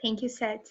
Thank you, Seth.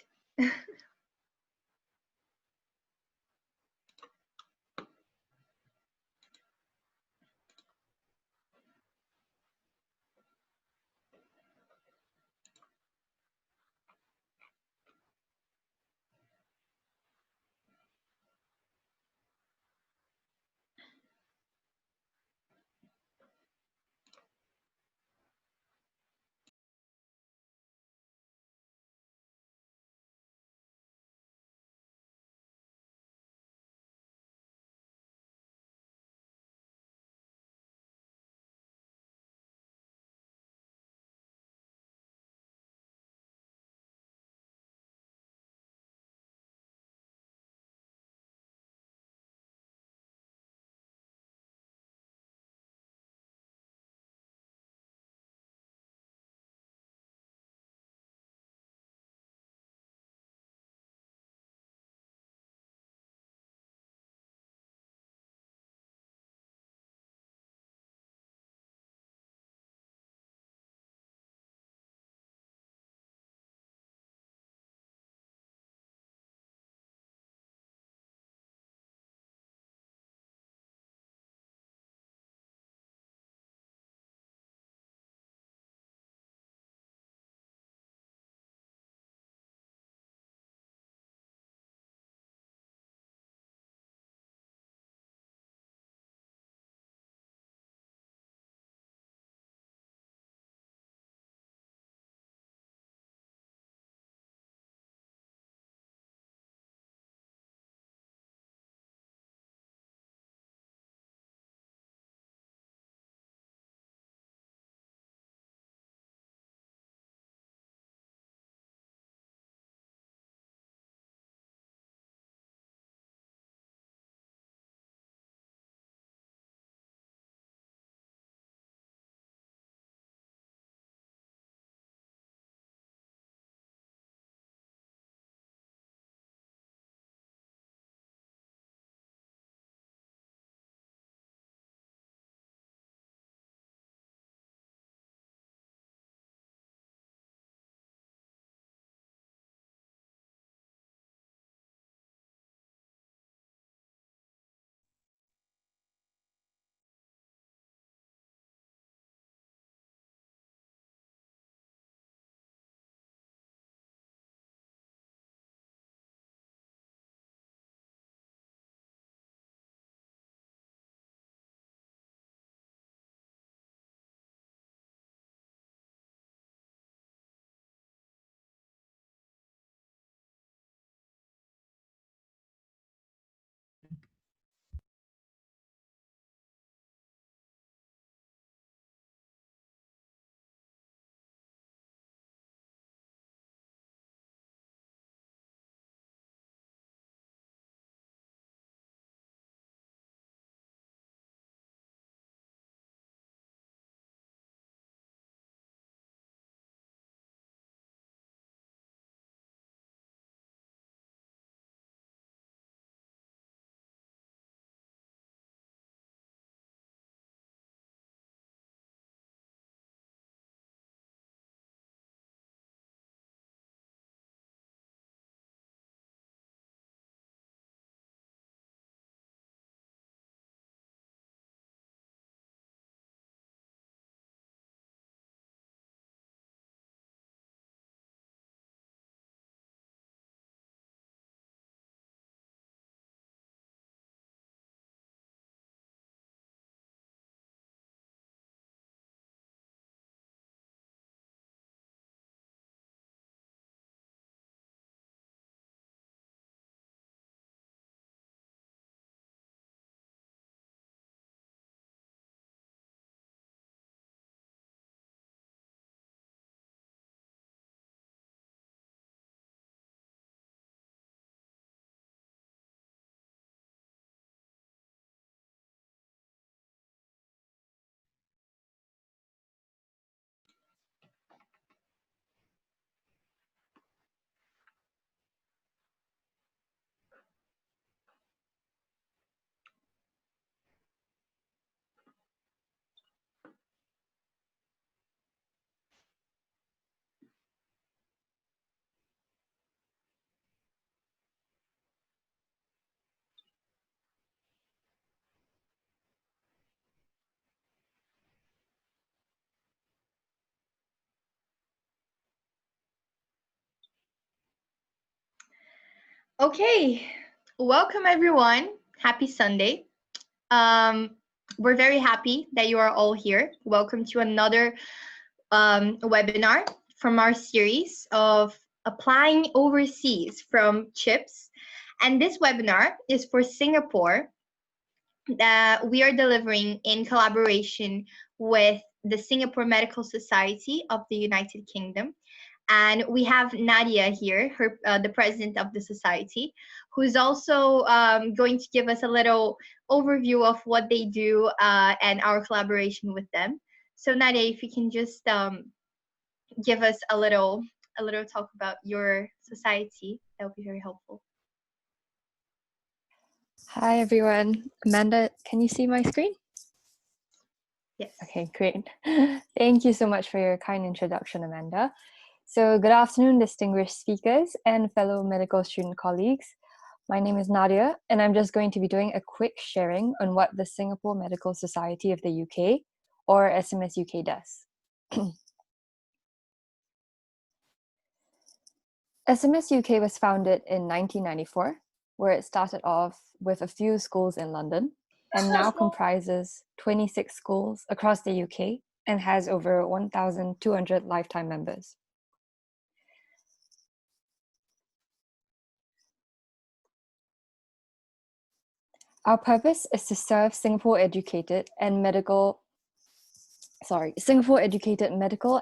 Okay, welcome everyone. Happy Sunday. Um, we're very happy that you are all here. Welcome to another webinar from our series of applying overseas from CHIPS. And this webinar is for Singapore that we are delivering in collaboration with the Singapore Medical Society of the United Kingdom. And we have Nadia here, the president of the society, who's also going to give us a little overview of what they do and our collaboration with them. So Nadia, if you can just give us a little talk about your society, that would be very helpful. Hi everyone. Amanda, can you see my screen? Yes. Okay, great. Thank you so much for your kind introduction, Amanda. So good afternoon, distinguished speakers and fellow medical student colleagues. My name is Nadia, and I'm just going to be doing a quick sharing on what the Singapore Medical Society of the UK, or SMSUK, does. SMSUK was founded in 1994, where it started off with a few schools in London, and now comprises 26 schools across the UK and has over 1,200 lifetime members. Our purpose is to serve Singapore educated medical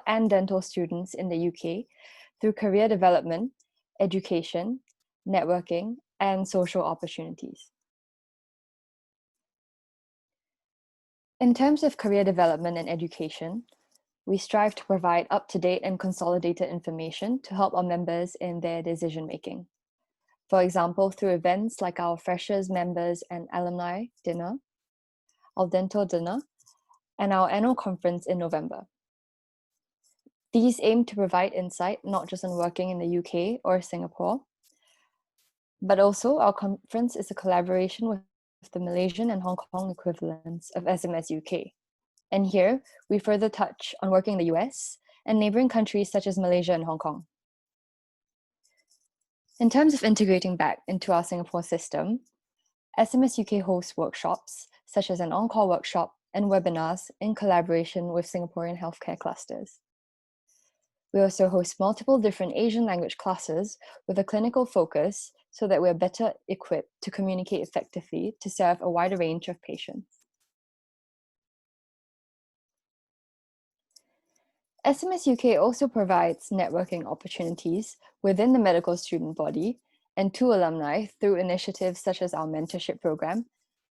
and dental students in the UK through career development, education, networking, and social opportunities. In terms of career development and education, we strive to provide up-to-date and consolidated information to help our members in their decision-making. For example, through events like our Freshers, Members, and Alumni Dinner, our Dental Dinner, and our annual conference in November. These aim to provide insight not just on working in the UK or Singapore, but also our conference is a collaboration with the Malaysian and Hong Kong equivalents of SMS UK. And here, we further touch on working in the US and neighboring countries such as Malaysia and Hong Kong. In terms of integrating back into our Singapore system, SMS UK hosts workshops such as an on-call workshop and webinars in collaboration with Singaporean healthcare clusters. We also host multiple different Asian language classes with a clinical focus so that we're better equipped to communicate effectively to serve a wider range of patients. SMS UK also provides networking opportunities within the medical student body and to alumni through initiatives such as our mentorship program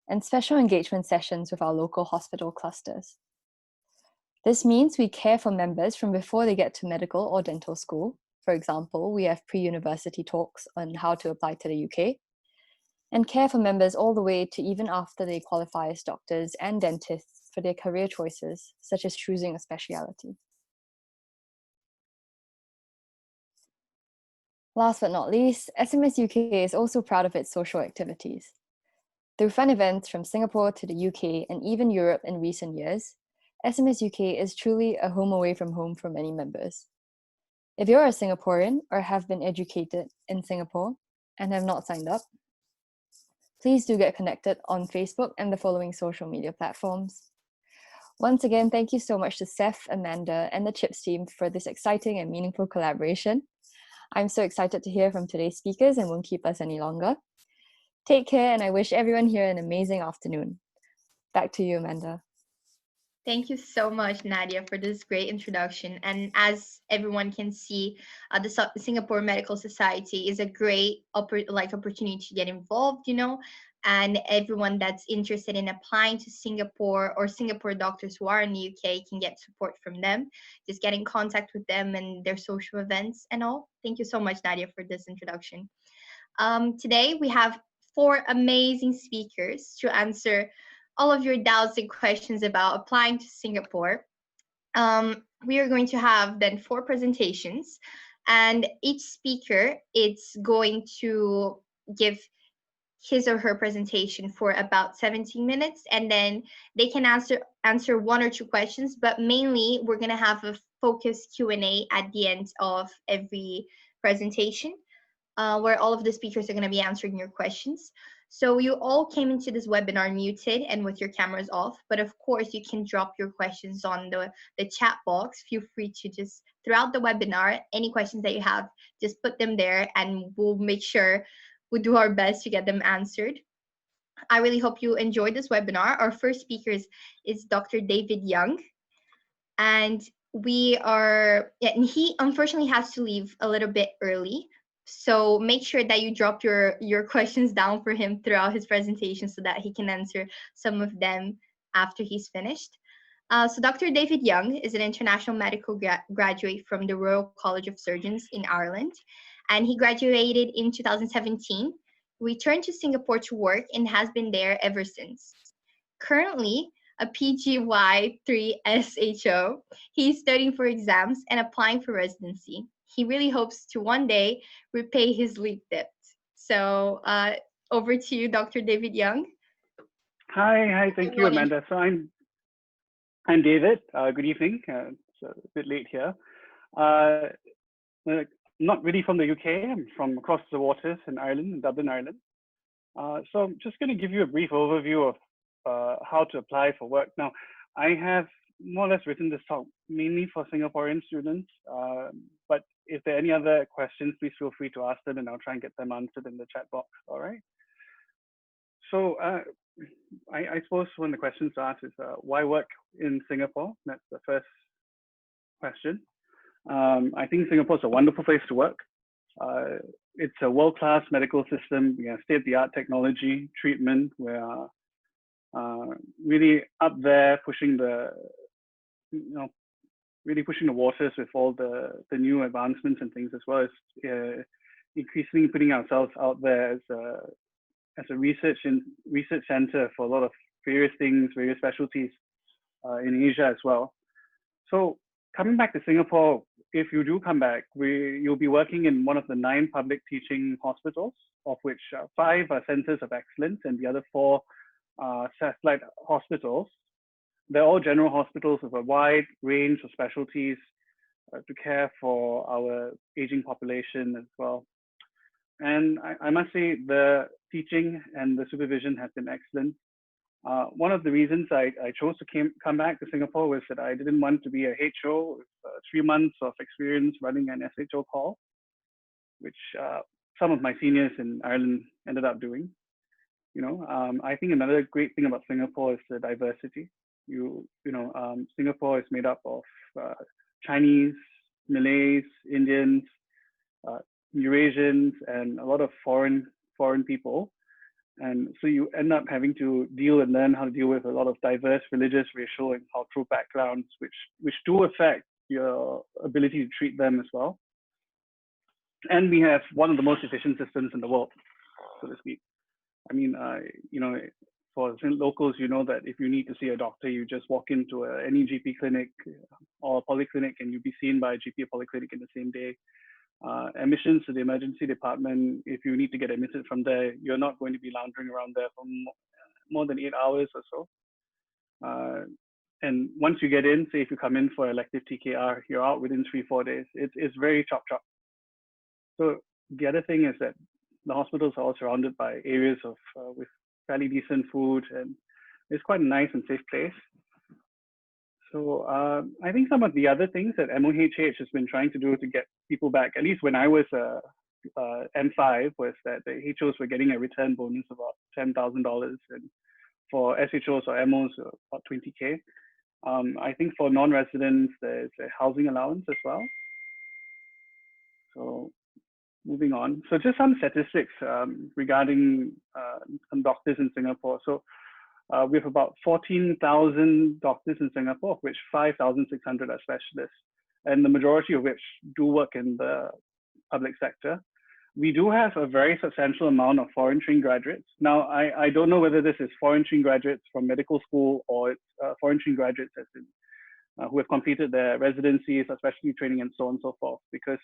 and special engagement sessions with our local hospital clusters. This means we care for members from before they get to medical or dental school. For example, we have pre-university talks on how to apply to the UK, and care for members all the way to even after they qualify as doctors and dentists for their career choices, such as choosing a specialty. Last but not least, SMS UK is also proud of its social activities. Through fun events from Singapore to the UK and even Europe in recent years, SMS UK is truly a home away from home for many members. If you're a Singaporean or have been educated in Singapore and have not signed up, please do get connected on Facebook and the following social media platforms. Once again, thank you so much to Seth, Amanda, and the CHIPS team for this exciting and meaningful collaboration. I'm so excited to hear from today's speakers and won't keep us any longer. Take care, and I wish everyone here an amazing afternoon. Back to you, Amanda. Thank you so much, Nadia, for this great introduction. And as everyone can see, the Singapore Medical Society is a great opportunity to get involved, and everyone that's interested in applying to Singapore or Singapore doctors who are in the UK can get support from them. Just get in contact with them and their social events and all. Thank you so much, Nadia, for this introduction. Today, we have 4 amazing speakers to answer all of your doubts and questions about applying to Singapore. We are going to have then 4 presentations, and each speaker is going to give his or her presentation for about 17 minutes, and then they can answer 1 or 2 questions, but mainly we're going to have a focused Q&A at the end of every presentation. where all of the speakers are going to be answering your questions. So you all came into this webinar muted and with your cameras off, but of course you can drop your questions on the chat box. Feel free to just, throughout the webinar, any questions that you have, just put them there and we'll make sure we do our best to get them answered. I really hope you enjoyed this webinar. Our first speaker is Dr. David Young. And and he unfortunately has to leave a little bit early. So make sure that you drop your questions down for him throughout his presentation so that he can answer some of them after he's finished. So Dr. David Young is an international medical graduate from the Royal College of Surgeons in Ireland, and he graduated in 2017, returned to Singapore to work, and has been there ever since. Currently, a PGY3 SHO, he's studying for exams and applying for residency. He really hopes to one day repay his leave debt. So over to you, Dr. David Young. Hi, thank you, Amanda. So I'm David. Good evening. It's a bit late here. Not really from the UK. I'm from across the waters in Ireland, in Dublin, Ireland. So I'm just going to give you a brief overview of how to apply for work. Now, I have more or less written this talk mainly for Singaporean students, but if there are any other questions, please feel free to ask them and I'll try and get them answered in the chat box, all right? So I suppose one of the questions to ask is why work in Singapore? That's the first question. I think Singapore is a wonderful place to work. It's a world-class medical system. We have state-of-the-art technology, treatment. We are really up there pushing really pushing the waters with all the new advancements and things, as well as increasingly putting ourselves out there as a research center for a lot of various things, various specialties in Asia as well. So coming back to Singapore, if you do come back, you'll be working in one of the 9 public teaching hospitals, of which 5 are centers of excellence and the other 4 satellite hospitals. They're all general hospitals with a wide range of specialties to care for our aging population as well. And I must say the teaching and the supervision has been excellent. One of the reasons I chose to come back to Singapore was that I didn't want to be a HO with 3 months of experience running an SHO call, which some of my seniors in Ireland ended up doing. I think another great thing about Singapore is the diversity. Singapore is made up of Chinese, Malays, Indians, Eurasians, and a lot of foreign people. And so you end up having to deal and learn how to deal with a lot of diverse religious, racial, and cultural backgrounds, which do affect your ability to treat them as well. And we have one of the most efficient systems in the world, so to speak. I mean, for locals, you know that if you need to see a doctor, you just walk into any GP clinic or polyclinic and you'll be seen by a GP or polyclinic in the same day. Admissions to the emergency department, if you need to get admitted from there, you're not going to be lounging around there for more than 8 hours or so. And once you get in, say if you come in for elective TKR, you're out within 3-4 days. It's very chop. So the other thing is that the hospitals are all surrounded by areas with fairly decent food, and it's quite a nice and safe place. So I think some of the other things that MOHH has been trying to do to get people back, at least when I was M5, was that the HOs were getting a return bonus of about $10,000, and for SHOs or MOs about 20K. I think for non-residents, there's a housing allowance as well. So moving on. So just some statistics regarding some doctors in Singapore. So we have about 14,000 doctors in Singapore, of which 5,600 are specialists, and the majority of which do work in the public sector. We do have a very substantial amount of foreign trained graduates. Now, I don't know whether this is foreign trained graduates from medical school or it's foreign trained graduates as in, who have completed their residencies, specialty training, and so on and so forth, because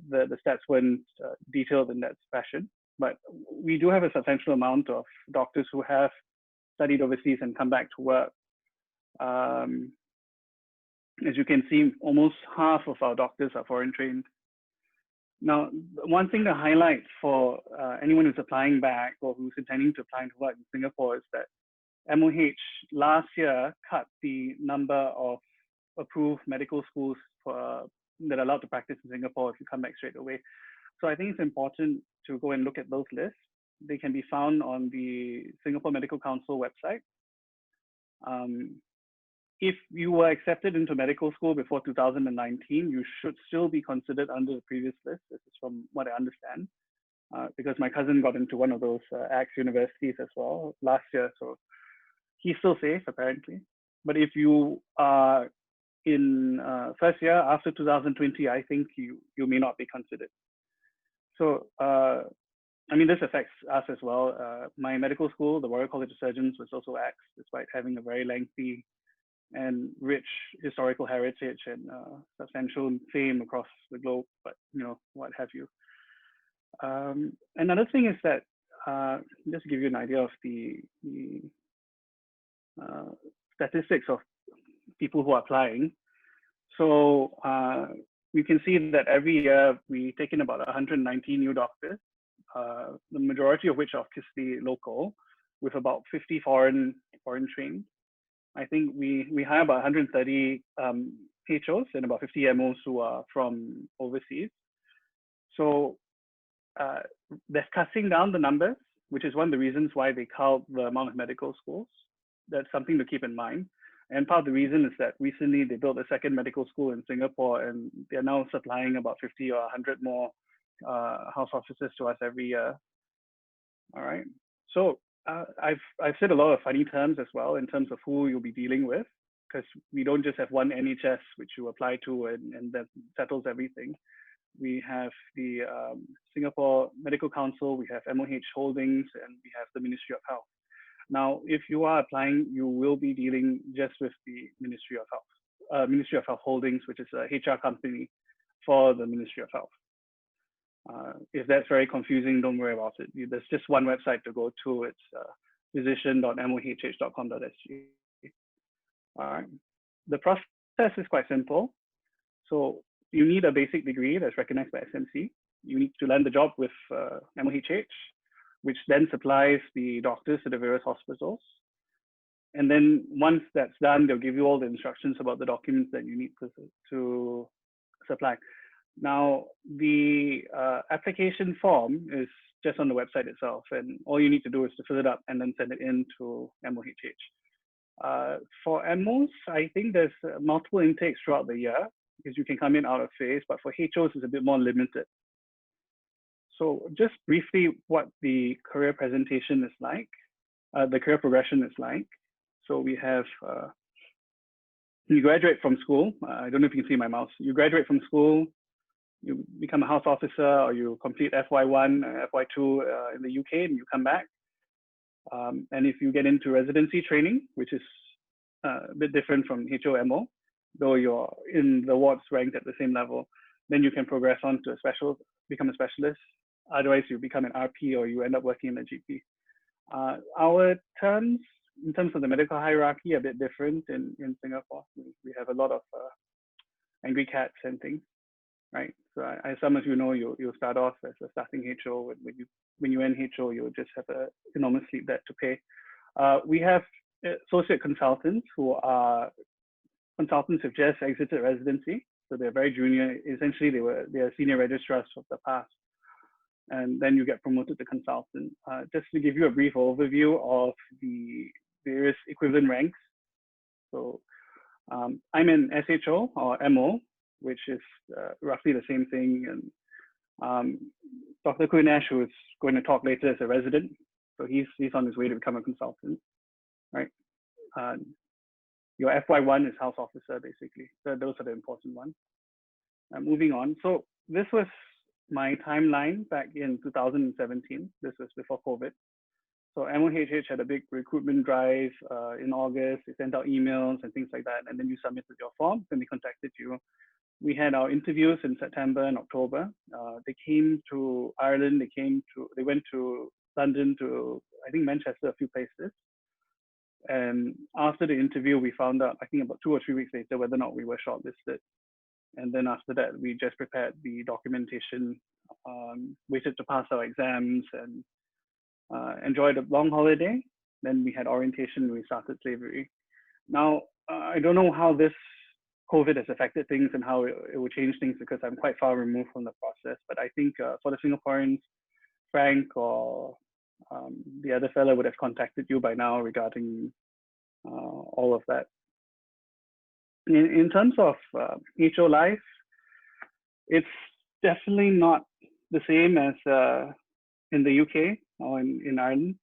the stats weren't detailed in that fashion. But we do have a substantial amount of doctors who have studied overseas and come back to work. As you can see, almost half of our doctors are foreign trained. Now, one thing to highlight for anyone who's applying back or who's intending to apply to work in Singapore is that MOH last year cut the number of approved medical schools that are allowed to practice in Singapore if you come back straight away. So I think it's important to go and look at those lists. They can be found on the Singapore Medical Council website. If you were accepted into medical school before 2019, you should still be considered under the previous list. This is from what I understand, because my cousin got into one of those ACTS universities as well last year. So he's still safe, apparently. But if you are in first year after 2020, I think you may not be considered. So, I mean, this affects us as well. My medical school, the Royal College of Surgeons, was also ACTS, despite having a very lengthy and rich historical heritage and substantial fame across the globe, but what have you. Another thing is that, just to give you an idea of the statistics of people who are applying. So we can see that every year we take in about 190 new doctors, the majority of which are obviously local, with about 50 foreign trained. I think we hire about 130 HOs and about 50 MOs who are from overseas. So they're cutting down the numbers, which is one of the reasons why they culled the amount of medical schools. That's something to keep in mind. And part of the reason is that recently they built a second medical school in Singapore, and they're now supplying about 50 or 100 more house officers to us every year. All right. So I've said a lot of funny terms as well in terms of who you'll be dealing with, because we don't just have one NHS which you apply to and that settles everything. We have the Singapore Medical Council, we have MOH Holdings, and we have the Ministry of Health. Now, if you are applying, you will be dealing just with the Ministry of Health. Ministry of Health Holdings, which is a HR company for the Ministry of Health. If that's very confusing, don't worry about it. There's just one website to go to. It's physician.mohh.com.sg. All right. The process is quite simple. So you need a basic degree that's recognized by SMC. You need to land the job with MOHH, which then supplies the doctors to the various hospitals. And then once that's done, they'll give you all the instructions about the documents that you need to supply. Now, the application form is just on the website itself, and all you need to do is to fill it up and then send it in to MOHH. For MOs, I think there's multiple intakes throughout the year because you can come in out of phase, but for HOs, it's a bit more limited. So just briefly what the career presentation is like, the career progression is like. So we have, you graduate from school. I don't know if you can see my mouse. You graduate from school, you become a house officer, or you complete FY1, FY2 in the UK, and you come back. And if you get into residency training, which is a bit different from HOMO, though you're in the wards ranked at the same level, then you can progress on to become a specialist. Otherwise, you become an RP or you end up working in a GP. Our terms, in terms of the medical hierarchy, are a bit different in Singapore. We have a lot of angry cats and things, right? So as some of you know, you'll start off as a starting HO. When you end HO, you'll just have an enormous sleep debt to pay. We have associate consultants who are consultants who've just exited residency. So they're very junior. Essentially, they are senior registrars of the past. And then you get promoted to consultant. Just to give you a brief overview of the various equivalent ranks. So I'm an SHO or MO, which is roughly the same thing. And Dr. Kunesh, who is going to talk later, is a resident. So he's on his way to become a consultant, right? Your FY1 is house officer, basically. So those are the important ones. Moving on. So this was my timeline back in 2017. This was before COVID. So MOHH had a big recruitment drive in August. They sent out emails and things like that. And then you submitted your forms and they contacted you. We had our interviews in September and October. They came to Ireland. They went to London, to, I think, Manchester, a few places. And after the interview, we found out, I think about 2 or 3 weeks later, whether or not we were shortlisted. And then after that, we just prepared the documentation, waited to pass our exams, and enjoyed a long holiday. Then we had orientation and we started slavery. Now, I don't know how this COVID has affected things and how it will change things because I'm quite far removed from the process. But I think for the Singaporeans, Frank or the other fellow would have contacted you by now regarding all of that. In terms of HO life, it's definitely not the same as in the UK or in Ireland.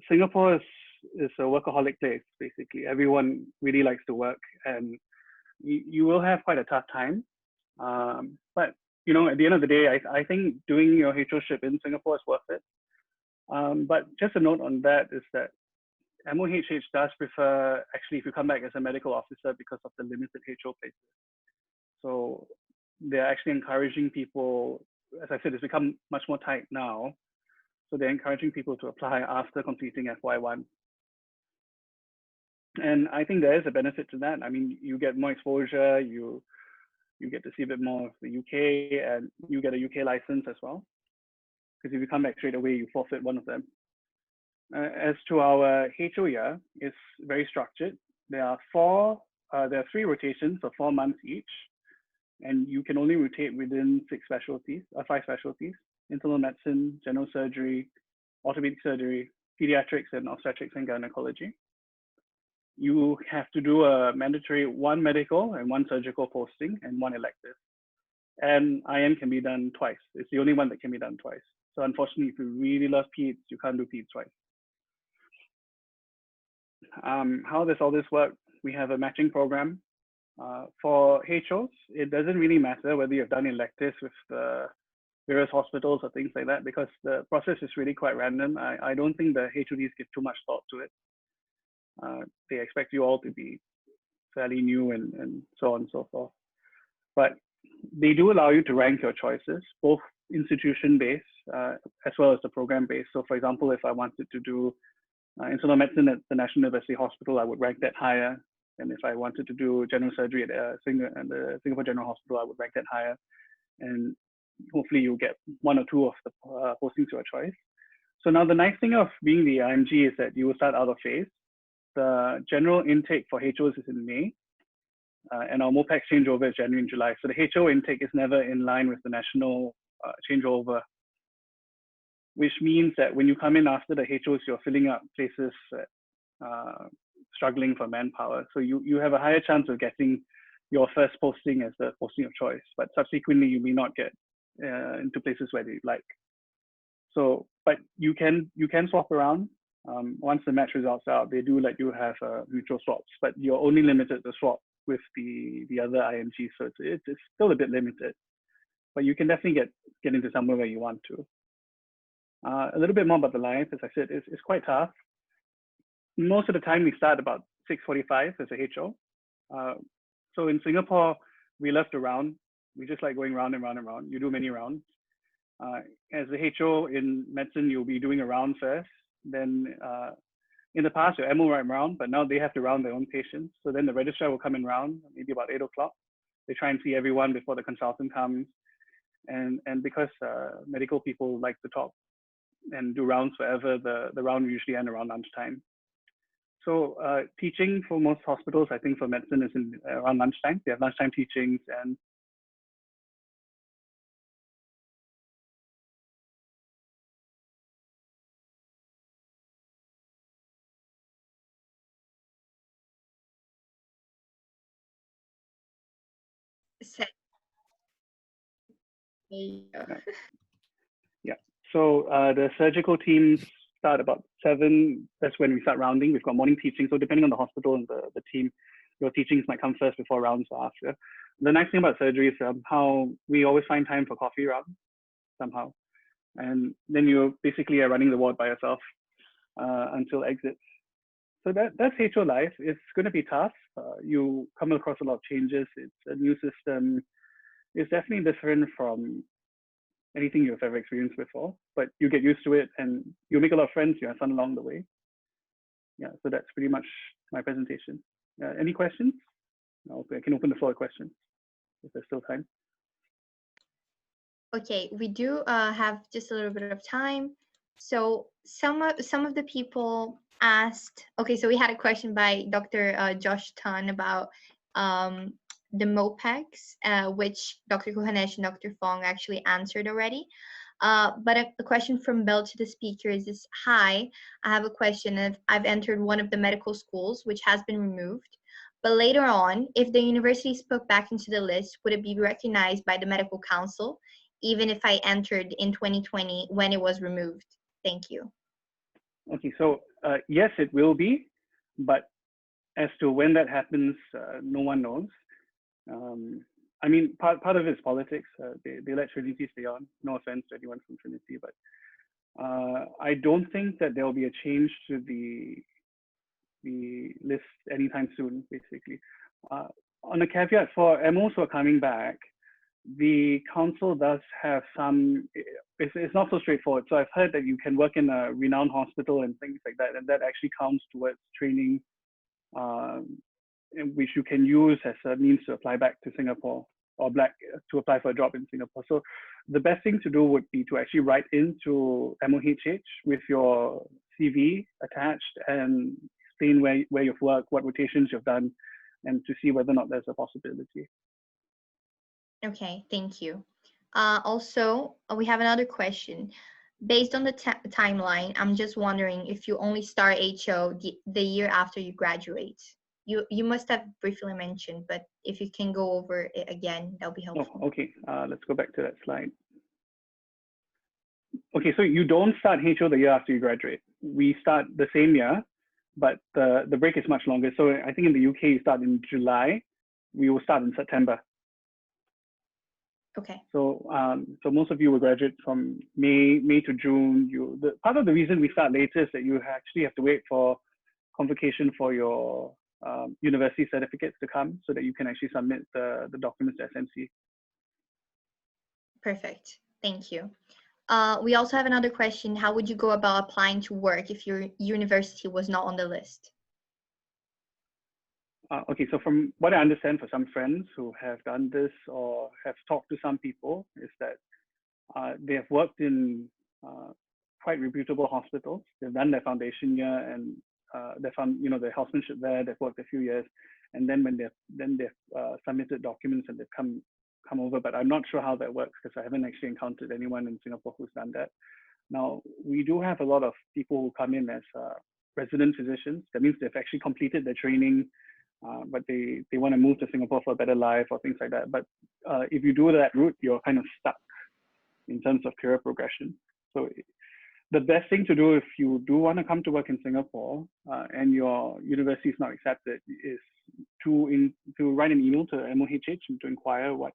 Singapore is a workaholic place, basically. Everyone really likes to work, and you will have quite a tough time. But you know, at the end of the day, I think doing your HO-ship in Singapore is worth it. But just a note on that is that MOHH does prefer, actually, if you come back as a medical officer because of the limited HO places. So they're actually encouraging people, as I said, it's become much more tight now. So they're encouraging people to apply after completing FY1. And I think there is a benefit to that. I mean, you get more exposure, you get to see a bit more of the UK, and you get a UK license as well. Because if you come back straight away, you forfeit one of them. As to our HO year, it's very structured. There are 3 rotations of 4 months each, and you can only rotate within 5 specialties: internal medicine, general surgery, orthopedic surgery, pediatrics, and obstetrics and gynecology. You have to do a mandatory 1 medical and 1 surgical posting and 1 elective. And IM can be done twice. It's the only one that can be done twice. So unfortunately, if you really love peds, you can't do peds twice. How does all this work? We have a matching program. For HOs, it doesn't really matter whether you've done electives with the various hospitals or things like that, because the process is really quite random. I don't think the HODs give too much thought to it. They expect you all to be fairly new and so on and so forth. But they do allow you to rank your choices, both institution-based as well as the program-based. So for example, if I wanted to do internal medicine at the National University Hospital, I would rank that higher. And if I wanted to do general surgery at the Singapore General Hospital, I would rank that higher. And hopefully you'll get 1 or 2 of the postings to your choice. So now the nice thing of being the IMG is that you will start out of phase. The general intake for HOs is in May, and our MOPAC changeover is January and July. So the HO intake is never in line with the national changeover, which means that when you come in after the HOs, you're filling up places struggling for manpower. So you have a higher chance of getting your first posting as the posting of choice, but subsequently you may not get into places where you like. So, but you can swap around. Once the match results are out, they do let you have mutual swaps, but you're only limited to swap with the other IMG. So it's still a bit limited, but you can definitely get into somewhere where you want to. A little bit more about the life, as I said, it's quite tough. Most of the time we start about 6:45 as a HO. So in Singapore, we love to round. We just like going round and round and round. You do many rounds. As a HO in medicine, you'll be doing a round first. Then in the past, your MO right round, but now they have to round their own patients. So then the registrar will come in round, maybe about 8 o'clock. They try and see everyone before the consultant comes. And because medical people like to talk and do rounds forever, the round will usually end around lunchtime. So teaching for most hospitals, I think for medicine is around lunchtime. They have lunchtime teachings, and yeah. So the surgical teams start about 7. That's when we start rounding. We've got morning teaching. So depending on the hospital and the team, your teachings might come first before rounds or after. The nice thing about surgery is how we always find time for coffee rounds somehow. And then you basically are running the ward by yourself until exits. So that's HO life. It's going to be tough. You come across a lot of changes. It's a new system. It's definitely different from anything you've ever experienced before, but you get used to it and you make a lot of friends. You have fun along the way. Yeah, so that's pretty much my presentation. Any questions? I can open the floor to questions. if there's still time. Okay, we do have just a little bit of time. So some of the people asked. Okay, so we had a question by Dr. Josh Tan about the MOPEX, which Dr. Kuhanesh and Dr. Fong actually answered already. But a question from Bell to the speakers is, hi, I have a question. I've entered one of the medical schools, which has been removed. But later on, if the university is put back into the list, would it be recognized by the medical council, even if I entered in 2020 when it was removed? Thank you. Okay, so yes, it will be, but as to when that happens, no one knows. I mean, part of it is politics. They let Trinity stay on. No offense to anyone from Trinity, but I don't think that there will be a change to the list anytime soon, basically. On a caveat, for MOs who are coming back, the council does have some, it's not so straightforward. So I've heard that you can work in a renowned hospital and things like that, and that actually counts towards training, which you can use as a means to apply back to Singapore, or to apply for a job in Singapore. So the best thing to do would be to actually write into MOHH with your CV attached and explain where you've worked, what rotations you've done, and to see whether or not there's a possibility. Okay, thank you. Also, we have another question. Based on the timeline, I'm just wondering if you only start HO the year after you graduate. You must have briefly mentioned, but if you can go over it again, that'll be helpful. Oh, okay, let's go back to that slide. Okay, so you don't start HO the year after you graduate. We start the same year, but the break is much longer. So I think in the UK, you start in July. We will start in September. Okay. So so most of you will graduate from May to June. Part of the reason we start later is that you actually have to wait for convocation for your university certificates to come so that you can actually submit the documents to SMC. Perfect. Thank you. We also have another question. How would you go about applying to work if your university was not on the list? Okay, so from what I understand for some friends who have done this or have talked to some people is that they have worked in quite reputable hospitals. They've done their foundation year and they found their housemanship there. They've worked a few years, and then when they've submitted documents and they've come over. But I'm not sure how that works because I haven't actually encountered anyone in Singapore who's done that. Now we do have a lot of people who come in as resident physicians. That means they've actually completed their training. But they want to move to Singapore for a better life or things like that. But if you do that route, you're kind of stuck in terms of career progression. So the best thing to do if you do want to come to work in Singapore and your university is not accepted is to write an email to MOHH and to inquire what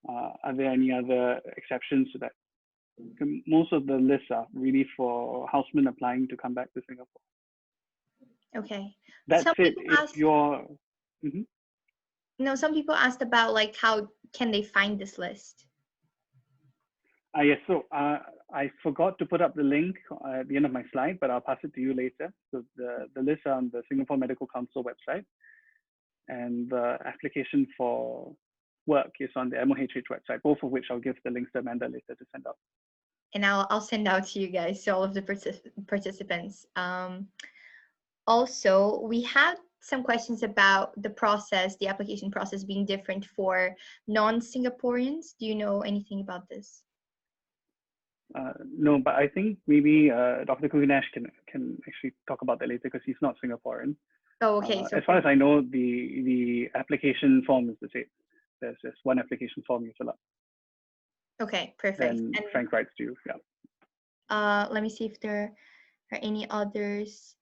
are there any other exceptions to that. Most of the lists are really for housemen applying to come back to Singapore. Okay. That's some it. People if you're No, some people asked about like how can they find this list? Yes, so I forgot to put up the link at the end of my slide, but I'll pass it to you later. So the list are on the Singapore Medical Council website, and the application for work is on the MOHH website, both of which I'll give the links to Amanda later to send out. And I'll send out to you guys, to all of the participants. Also, we had some questions about the process, the application process being different for non-Singaporeans. Do you know anything about this? No, but I think maybe Dr. Kuhinash can actually talk about that later because he's not Singaporean. Oh, okay. So as far as I know, the application form is the same. There's just one application form you fill up. Okay, perfect. And Frank writes to you. Yeah. Let me see if there are any others.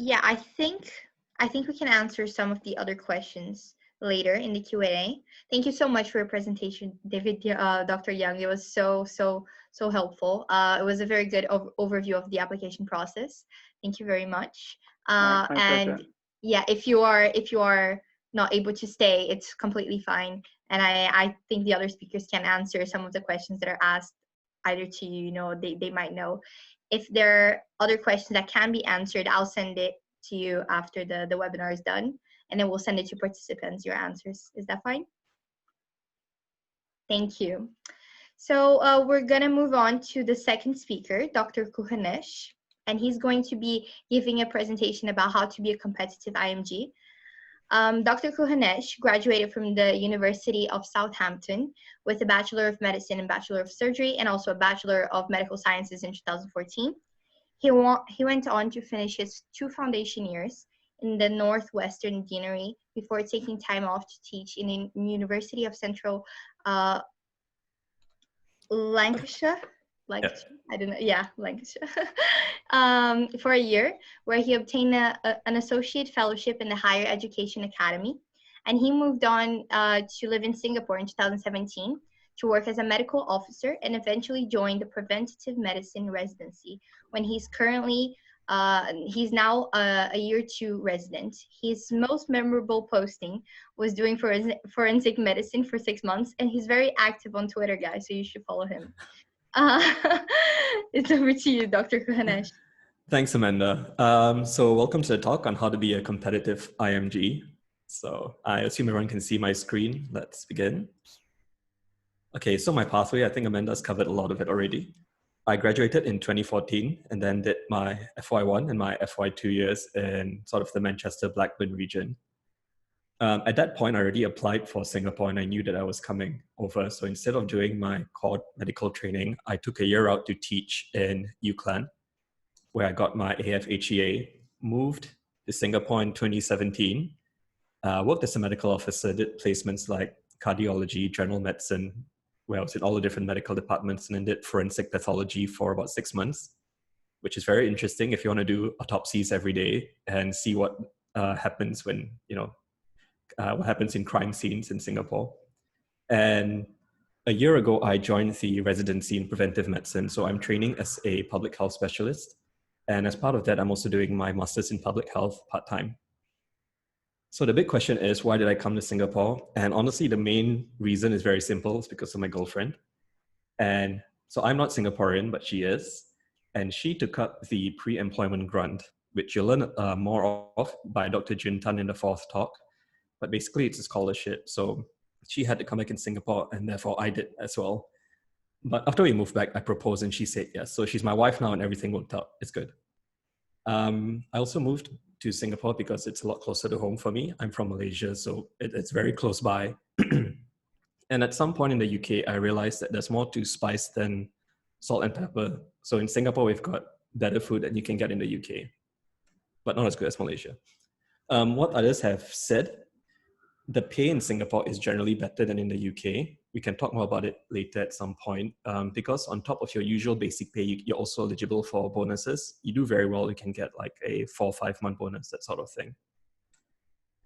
Yeah, I think we can answer some of the other questions later in the Q&A. Thank you so much for your presentation, David, Dr. Young. It was so helpful. It was a very good overview of the application process. Thank you very much. My and pleasure. Yeah, if you are not able to stay, it's completely fine. And I think the other speakers can answer some of the questions that are asked either to you, they might know. If there are other questions that can be answered, I'll send it to you after the webinar is done, and then we'll send it to participants, your answers. Is that fine? Thank you. So we're gonna move on to the second speaker, Dr. Kuhanesh, and he's going to be giving a presentation about how to be a competitive IMG. Dr. Kuhanesh graduated from the University of Southampton with a Bachelor of Medicine and Bachelor of Surgery, and also a Bachelor of Medical Sciences in 2014. He went on to finish his 2 foundation years in the Northwestern Deanery before taking time off to teach in the University of Central Lancashire. I don't know. Yeah, Lancashire. For a year, where he obtained an associate fellowship in the Higher Education Academy, and he moved on to live in Singapore in 2017 to work as a medical officer, and eventually joined the preventative medicine residency. When he's now a year 2 resident. His most memorable posting was doing forensic medicine for 6 months, and he's very active on Twitter, guys, so you should follow him. It's over to you, Dr. Kuhanesh. Thanks, Amanda. So welcome to the talk on how to be a competitive IMG. So I assume everyone can see my screen. Let's begin. Okay, so my pathway, I think Amanda's covered a lot of it already. I graduated in 2014 and then did my FY1 and my FY2 years in sort of the Manchester Blackburn region. At that point, I already applied for Singapore and I knew that I was coming over. So instead of doing my core medical training, I took a year out to teach in UCLan, where I got my AFHEA, moved to Singapore in 2017, worked as a medical officer, did placements like cardiology, general medicine, where I was in all the different medical departments, and then did forensic pathology for about 6 months, which is very interesting if you want to do autopsies every day and see what happens when, what happens in crime scenes in Singapore. And a year ago, I joined the residency in preventive medicine. So I'm training as a public health specialist. And as part of that, I'm also doing my master's in public health part-time. So the big question is, why did I come to Singapore? And honestly, the main reason is very simple. It's because of my girlfriend. And so I'm not Singaporean, but she is. And she took up the pre-employment grant, which you'll learn more of by Dr. Jun Tan in the 4th talk. But basically, it's a scholarship. So she had to come back in Singapore, and therefore I did as well. But after we moved back, I proposed and she said yes. So she's my wife now and everything worked out. It's good. I also moved to Singapore because it's a lot closer to home for me. I'm from Malaysia, so it's very close by. And at some point in the UK, I realized that there's more to spice than salt and pepper. So in Singapore, we've got better food than you can get in the UK, but not as good as Malaysia. What others have said, the pay in Singapore is generally better than in the UK. We can talk more about it later at some point, because on top of your usual basic pay, you're also eligible for bonuses. You do very well, you can get like a 4 or 5 month bonus, that sort of thing.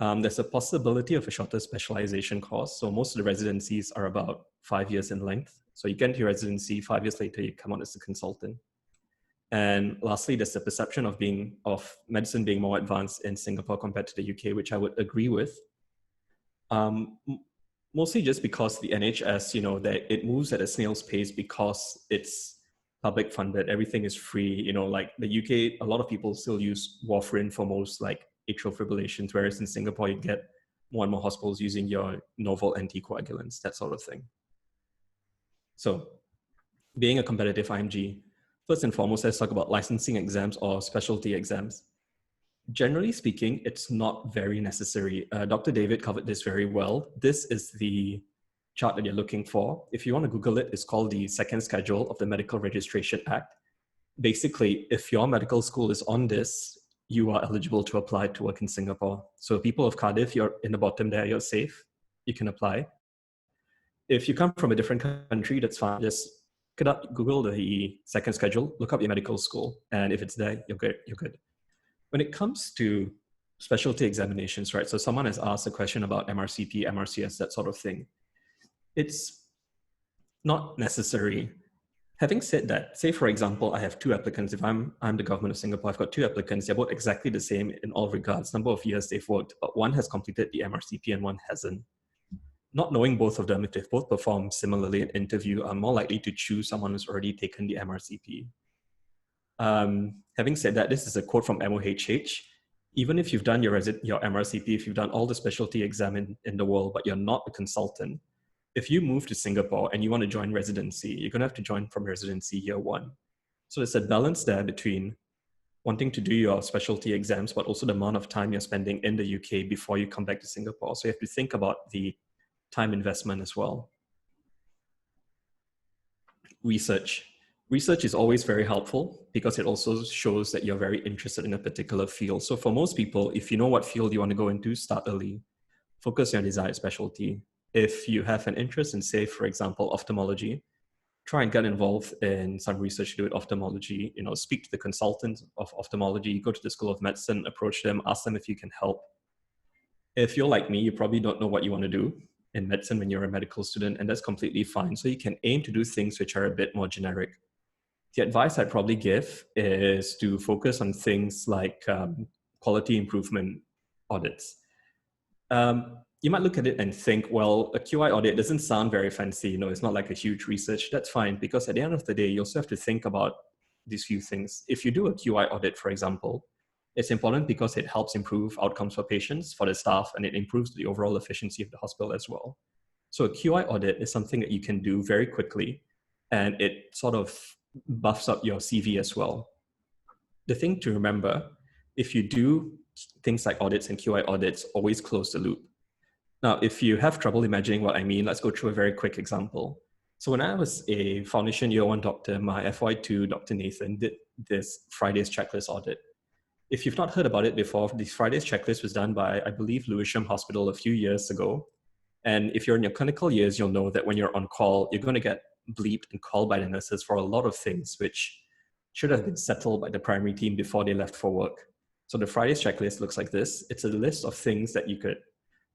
There's a possibility of a shorter specialization course. So most of the residencies are about 5 years in length. So you get into your residency, 5 years later, you come on as a consultant. And lastly, there's the perception of medicine being more advanced in Singapore compared to the UK, which I would agree with. Mostly just because the NHS, that it moves at a snail's pace because it's public funded, everything is free, like the UK, a lot of people still use warfarin for most like atrial fibrillations, whereas in Singapore, you get more and more hospitals using your novel anticoagulants, that sort of thing. So being a competitive IMG, first and foremost, let's talk about licensing exams or specialty exams. Generally speaking, it's not very necessary. Dr. David covered this very well. This is the chart that you're looking for. If you want to Google it, it's called the second schedule of the Medical Registration Act. Basically, if your medical school is on this, you are eligible to apply to work in Singapore. So people of Cardiff, you're in the bottom there, you're safe. You can apply. If you come from a different country, that's fine. Just Google the second schedule, look up your medical school. And if it's there, you're good. You're good. When it comes to specialty examinations, right? So someone has asked a question about MRCP, MRCS, that sort of thing. It's not necessary. Having said that, say for example, I have 2 applicants. If I'm the government of Singapore, I've got 2 applicants. They're both exactly the same in all regards, number of years they've worked, but one has completed the MRCP and one hasn't. Not knowing both of them, if they've both performed similarly in interview, I'm more likely to choose someone who's already taken the MRCP. Having said that, this is a quote from MOHH. Even if you've done your MRCP, if you've done all the specialty exam in the world, but you're not a consultant, if you move to Singapore and you want to join residency, you're going to have to join from residency year 1. So there's a balance there between wanting to do your specialty exams, but also the amount of time you're spending in the UK before you come back to Singapore. So you have to think about the time investment as well. Research. Research is always very helpful because it also shows that you're very interested in a particular field. So for most people, if you know what field you want to go into, start early. Focus on your desired specialty. If you have an interest in, say, for example, ophthalmology, try and get involved in some research to do with ophthalmology. You know, speak to the consultant of ophthalmology, go to the School of Medicine, approach them, ask them if you can help. If you're like me, you probably don't know what you want to do in medicine when you're a medical student, and that's completely fine. So you can aim to do things which are a bit more generic. The advice I'd probably give is to focus on things like quality improvement audits. You might look at it and think, well, a QI audit doesn't sound very fancy. You know, it's not like a huge research. That's fine, because at the end of the day, you also have to think about these few things. If you do a QI audit, for example, it's important because it helps improve outcomes for patients, for the staff, and it improves the overall efficiency of the hospital as well. So a QI audit is something that you can do very quickly, and it sort of buffs up your CV as well. The thing to remember, if you do things like audits and QI audits, always close the loop. Now, if you have trouble imagining what I mean, let's go through a very quick example. So when I was a foundation year 1 doctor, my FY2, Dr. Nathan, did this Friday's checklist audit. If you've not heard about it before, the Friday's checklist was done by, I believe, Lewisham Hospital a few years ago. And if you're in your clinical years, you'll know that when you're on call, you're going to get bleeped and called by the nurses for a lot of things which should have been settled by the primary team before they left for work. So the Friday's checklist looks like this. It's a list of things that you could,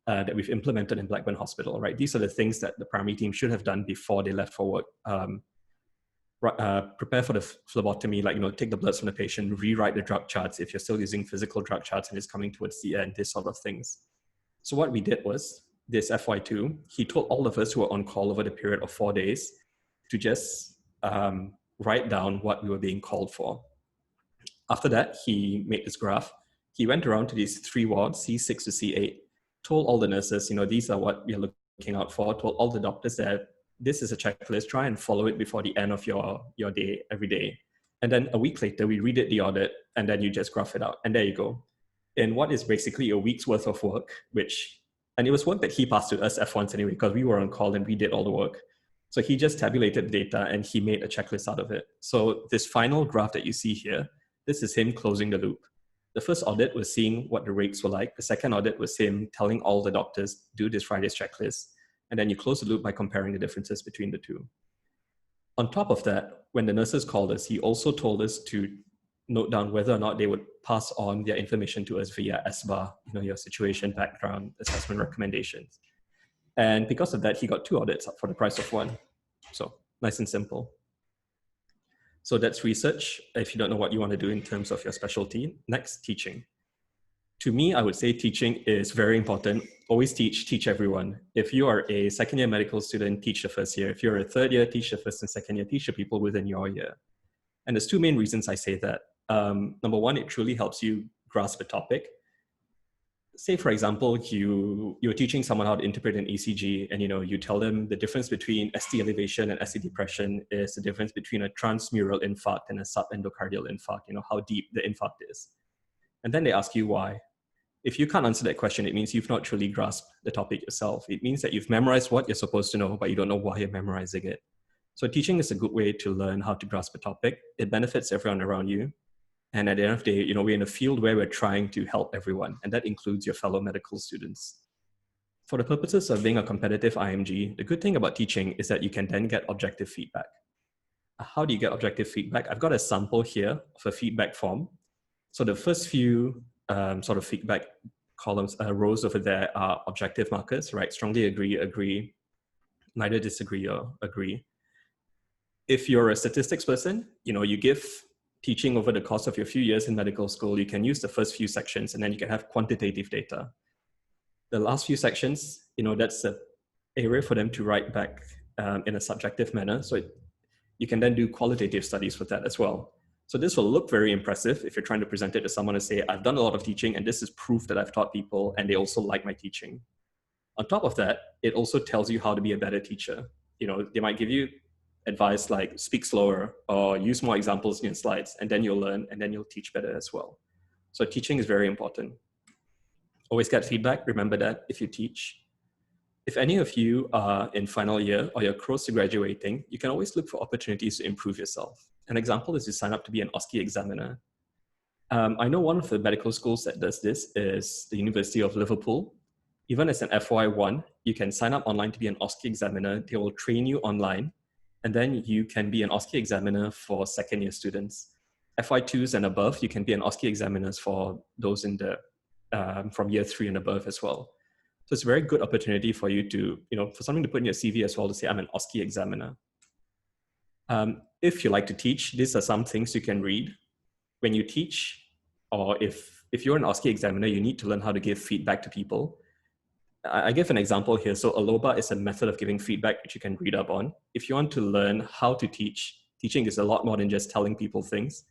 that we've implemented in Blackburn Hospital, right? These are the things that the primary team should have done before they left for work. Prepare for the phlebotomy, like, you know, take the bloods from the patient, rewrite the drug charts if you're still using physical drug charts and it's coming towards the end, this sort of things. So what we did was, this FY2, he told all of us who were on call over the period of 4 days to just write down what we were being called for. After that, he made this graph. He went around to these 3 wards, C6 to C8, told all the nurses, you know, these are what we're looking out for, told all the doctors that this is a checklist, try and follow it before the end of your day, every day. And then a week later, we redid the audit, and then you just graph it out. And there you go. In what is basically a week's worth of work, and it was work that he passed to us F1s anyway, because we were on call and we did all the work. So he just tabulated data and he made a checklist out of it. So this final graph that you see here, this is him closing the loop. The first audit was seeing what the rates were like. The second audit was him telling all the doctors, do this Friday's checklist. And then you close the loop by comparing the differences between the two. On top of that, when the nurses called us, he also told us to note down whether or not they would pass on their information to us via SBAR, you know, your situation, background, assessment recommendations. And because of that, he got 2 audits for the price of 1. So nice and simple. So that's research, if you don't know what you want to do in terms of your specialty. Next, teaching. To me, I would say teaching is very important. Always teach everyone. If you are a second-year medical student, teach the first year. If you're a third year, teach the first and second year, teach the people within your year. And there's 2 main reasons I say that. Number one, it truly helps you grasp a topic. Say, for example, you're teaching someone how to interpret an ECG, and you tell them the difference between ST elevation and ST depression is the difference between a transmural infarct and a subendocardial infarct, how deep the infarct is. And then they ask you why. If you can't answer that question, it means you've not truly grasped the topic yourself. It means that you've memorized what you're supposed to know, but you don't know why you're memorizing it. So teaching is a good way to learn how to grasp a topic. It benefits everyone around you. And at the end of the day, we're in a field where we're trying to help everyone, and that includes your fellow medical students. For the purposes of being a competitive IMG, the good thing about teaching is that you can then get objective feedback. How do you get objective feedback? I've got a sample here of a feedback form. So the first few sort of feedback columns, rows over there are objective markers, right? Strongly agree, agree, neither disagree or agree. If you're a statistics person, you give teaching over the course of your few years in medical school, you can use the first few sections and then you can have quantitative data. The last few sections, that's the area for them to write back in a subjective manner. So you can then do qualitative studies with that as well. So this will look very impressive if you're trying to present it to someone and say, I've done a lot of teaching and this is proof that I've taught people and they also like my teaching. On top of that, it also tells you how to be a better teacher. You know, they might give you advice like speak slower or use more examples in your slides, and then you'll learn and then you'll teach better as well. So teaching is very important. Always get feedback. Remember that if you teach. If any of you are in final year or you're close to graduating, you can always look for opportunities to improve yourself. An example is to sign up to be an OSCE examiner. I know one of the medical schools that does this is the University of Liverpool. Even as an FY1, you can sign up online to be an OSCE examiner. They will train you online, and then you can be an OSCE examiner for second year students. FY2s and above, you can be an OSCE examiners for those in the from year 3 and above as well. So it's a very good opportunity for you to, for something to put in your CV as well, to say, I'm an OSCE examiner. If you like to teach, these are some things you can read. When you teach, or if you're an OSCE examiner, you need to learn how to give feedback to people. I give an example here. So ALOBA is a method of giving feedback which you can read up on. If you want to learn how to teach, teaching is a lot more than just telling people things.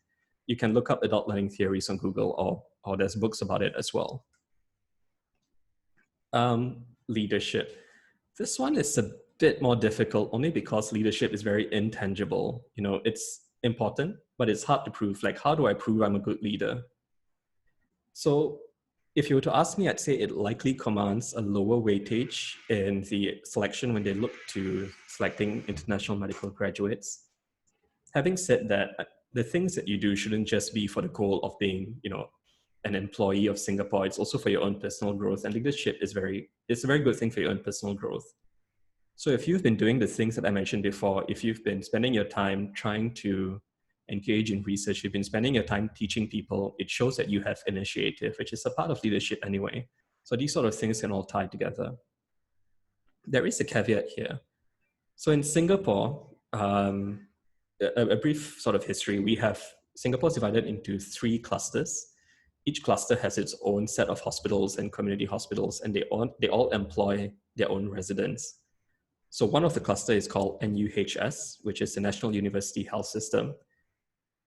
You can look up adult learning theories on Google, or there's books about it as well. Leadership. This one is a bit more difficult only because leadership is very intangible. It's important, but it's hard to prove. Like, how do I prove I'm a good leader? So if you were to ask me, I'd say it likely commands a lower weightage in the selection when they look to selecting international medical graduates. Having said that, the things that you do shouldn't just be for the goal of being, an employee of Singapore. It's also for your own personal growth, and leadership is it's a very good thing for your own personal growth. So if you've been doing the things that I mentioned before, if you've been spending your time trying to engage in research, you've been spending your time teaching people, it shows that you have initiative, which is a part of leadership anyway. So these sort of things can all tie together. There is a caveat here. So in Singapore, a brief sort of history, Singapore's divided into 3 clusters. Each cluster has its own set of hospitals and community hospitals, and they all employ their own residents. So one of the cluster is called NUHS, which is the National University Health System.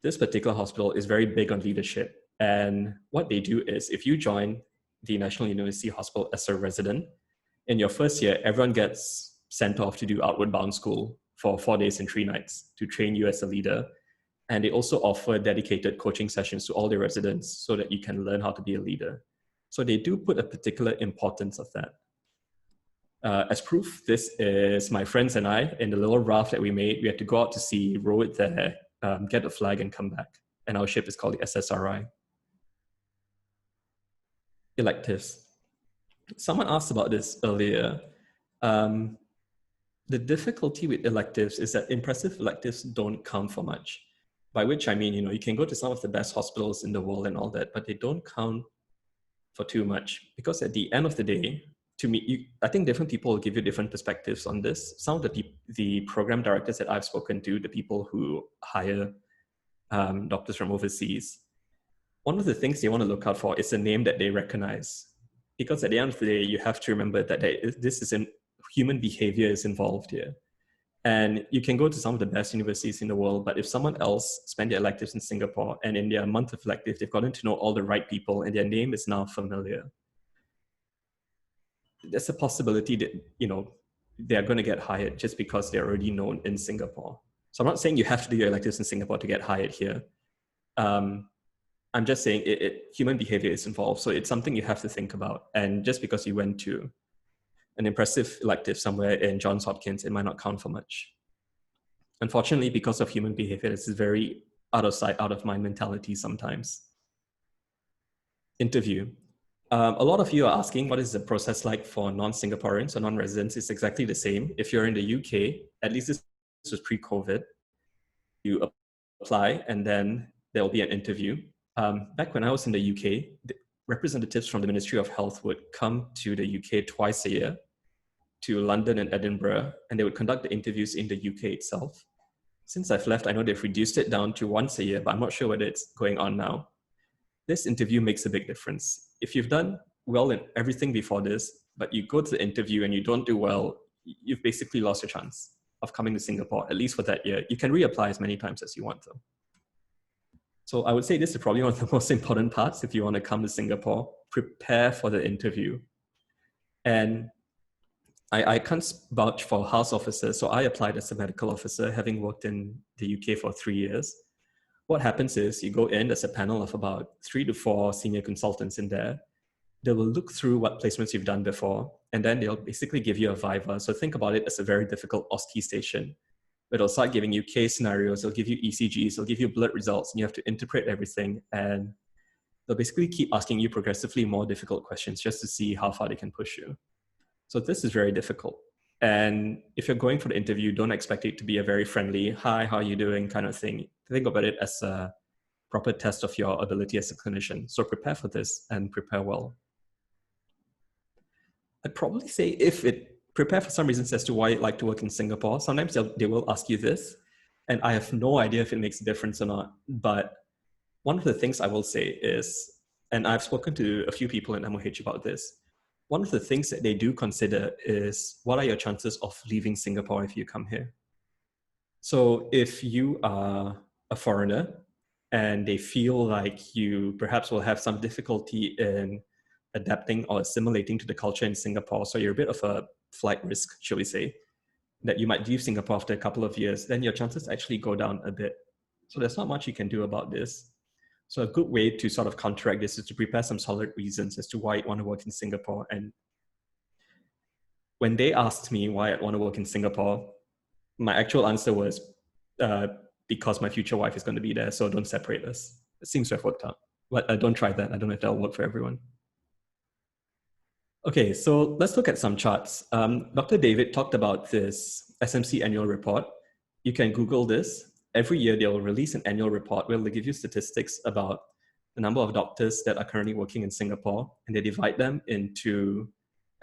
This particular hospital is very big on leadership. And what they do is, if you join the National University Hospital as a resident, in your first year, everyone gets sent off to do outward bound school for 4 days and 3 nights to train you as a leader. And they also offer dedicated coaching sessions to all their residents so that you can learn how to be a leader. So they do put a particular importance of that. As proof, this is my friends and I, in the little raft that we made. We had to go out to sea, row it there, get a flag and come back. And our ship is called the SSRI. Electives. Someone asked about this earlier. The difficulty with electives is that impressive electives don't count for much. By which I mean, you can go to some of the best hospitals in the world and all that, but they don't count for too much. Because at the end of the day, to me, I think different people will give you different perspectives on this. Some of the program directors that I've spoken to, the people who hire doctors from overseas, one of the things they want to look out for is a name that they recognize. Because at the end of the day, you have to remember that human behavior is involved here. And you can go to some of the best universities in the world, but if someone else spent their electives in Singapore and in their month of elective, they've gotten to know all the right people and their name is now familiar, there's a possibility that, they're going to get hired just because they're already known in Singapore. So I'm not saying you have to do your electives in Singapore to get hired here. I'm just saying human behavior is involved. So it's something you have to think about. And just because you went to an impressive elective somewhere in Johns Hopkins, it might not count for much. Unfortunately, because of human behavior, this is very out of sight, out of mind mentality sometimes. Interview. A lot of you are asking, what is the process like for non-Singaporeans or non-residents? It's exactly the same. If you're in the UK, at least this was pre-COVID, you apply and then there will be an interview. Back when I was in the UK, the representatives from the Ministry of Health would come to the UK twice a year, to London and Edinburgh, and they would conduct the interviews in the UK itself. Since I've left, I know they've reduced it down to once a year, but I'm not sure whether it's going on now. This interview makes a big difference. If you've done well in everything before this, but you go to the interview and you don't do well, you've basically lost your chance of coming to Singapore, at least for that year. You can reapply as many times as you want though. So I would say this is probably one of the most important parts if you want to come to Singapore. Prepare for the interview. And I can't vouch for house officers, so I applied as a medical officer, having worked in the UK for 3 years. What happens is you go in, there's a panel of about 3 to 4 senior consultants in there. They will look through what placements you've done before, and then they'll basically give you a viva. So think about it as a very difficult OSCE station. But they'll start giving you case scenarios, they'll give you ECGs, they'll give you blood results, and you have to interpret everything. And they'll basically keep asking you progressively more difficult questions just to see how far they can push you. So this is very difficult. And if you're going for the interview, don't expect it to be a very friendly, hi, how are you doing kind of thing. Think about it as a proper test of your ability as a clinician. So prepare for this and prepare well. I'd probably say prepare for some reasons as to why you'd like to work in Singapore. Sometimes they will ask you this, and I have no idea if it makes a difference or not. But one of the things I will say is, and I've spoken to a few people in MOH about this, one of the things that they do consider is what are your chances of leaving Singapore if you come here? So if you are a foreigner and they feel like you perhaps will have some difficulty in adapting or assimilating to the culture in Singapore, so you're a bit of a flight risk, shall we say, that you might leave Singapore after a couple of years, then your chances actually go down a bit. So there's not much you can do about this. So a good way to sort of counteract this is to prepare some solid reasons as to why you want to work in Singapore. And when they asked me why I want to work in Singapore, my actual answer was because my future wife is going to be there, so don't separate us. It seems to have worked out. But don't try that. I don't know if that'll work for everyone. Okay, so let's look at some charts. Dr. David talked about this SMC annual report. You can Google this. Every year they'll release an annual report where they'll give you statistics about the number of doctors that are currently working in Singapore, and they divide them into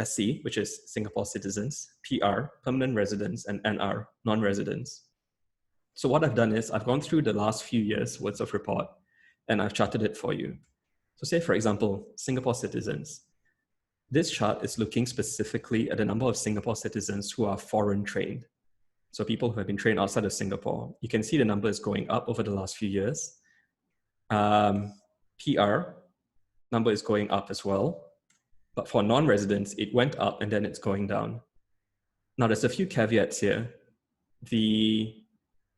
SC, which is Singapore citizens, PR, permanent residents, and NR, non-residents. So what I've done is I've gone through the last few years' worth of report, and I've charted it for you. So say, for example, Singapore citizens. This chart is looking specifically at the number of Singapore citizens who are foreign trained. So people who have been trained outside of Singapore. You can see the number is going up over the last few years. PR number is going up as well. But for non-residents, it went up and then it's going down. Now there's a few caveats here. The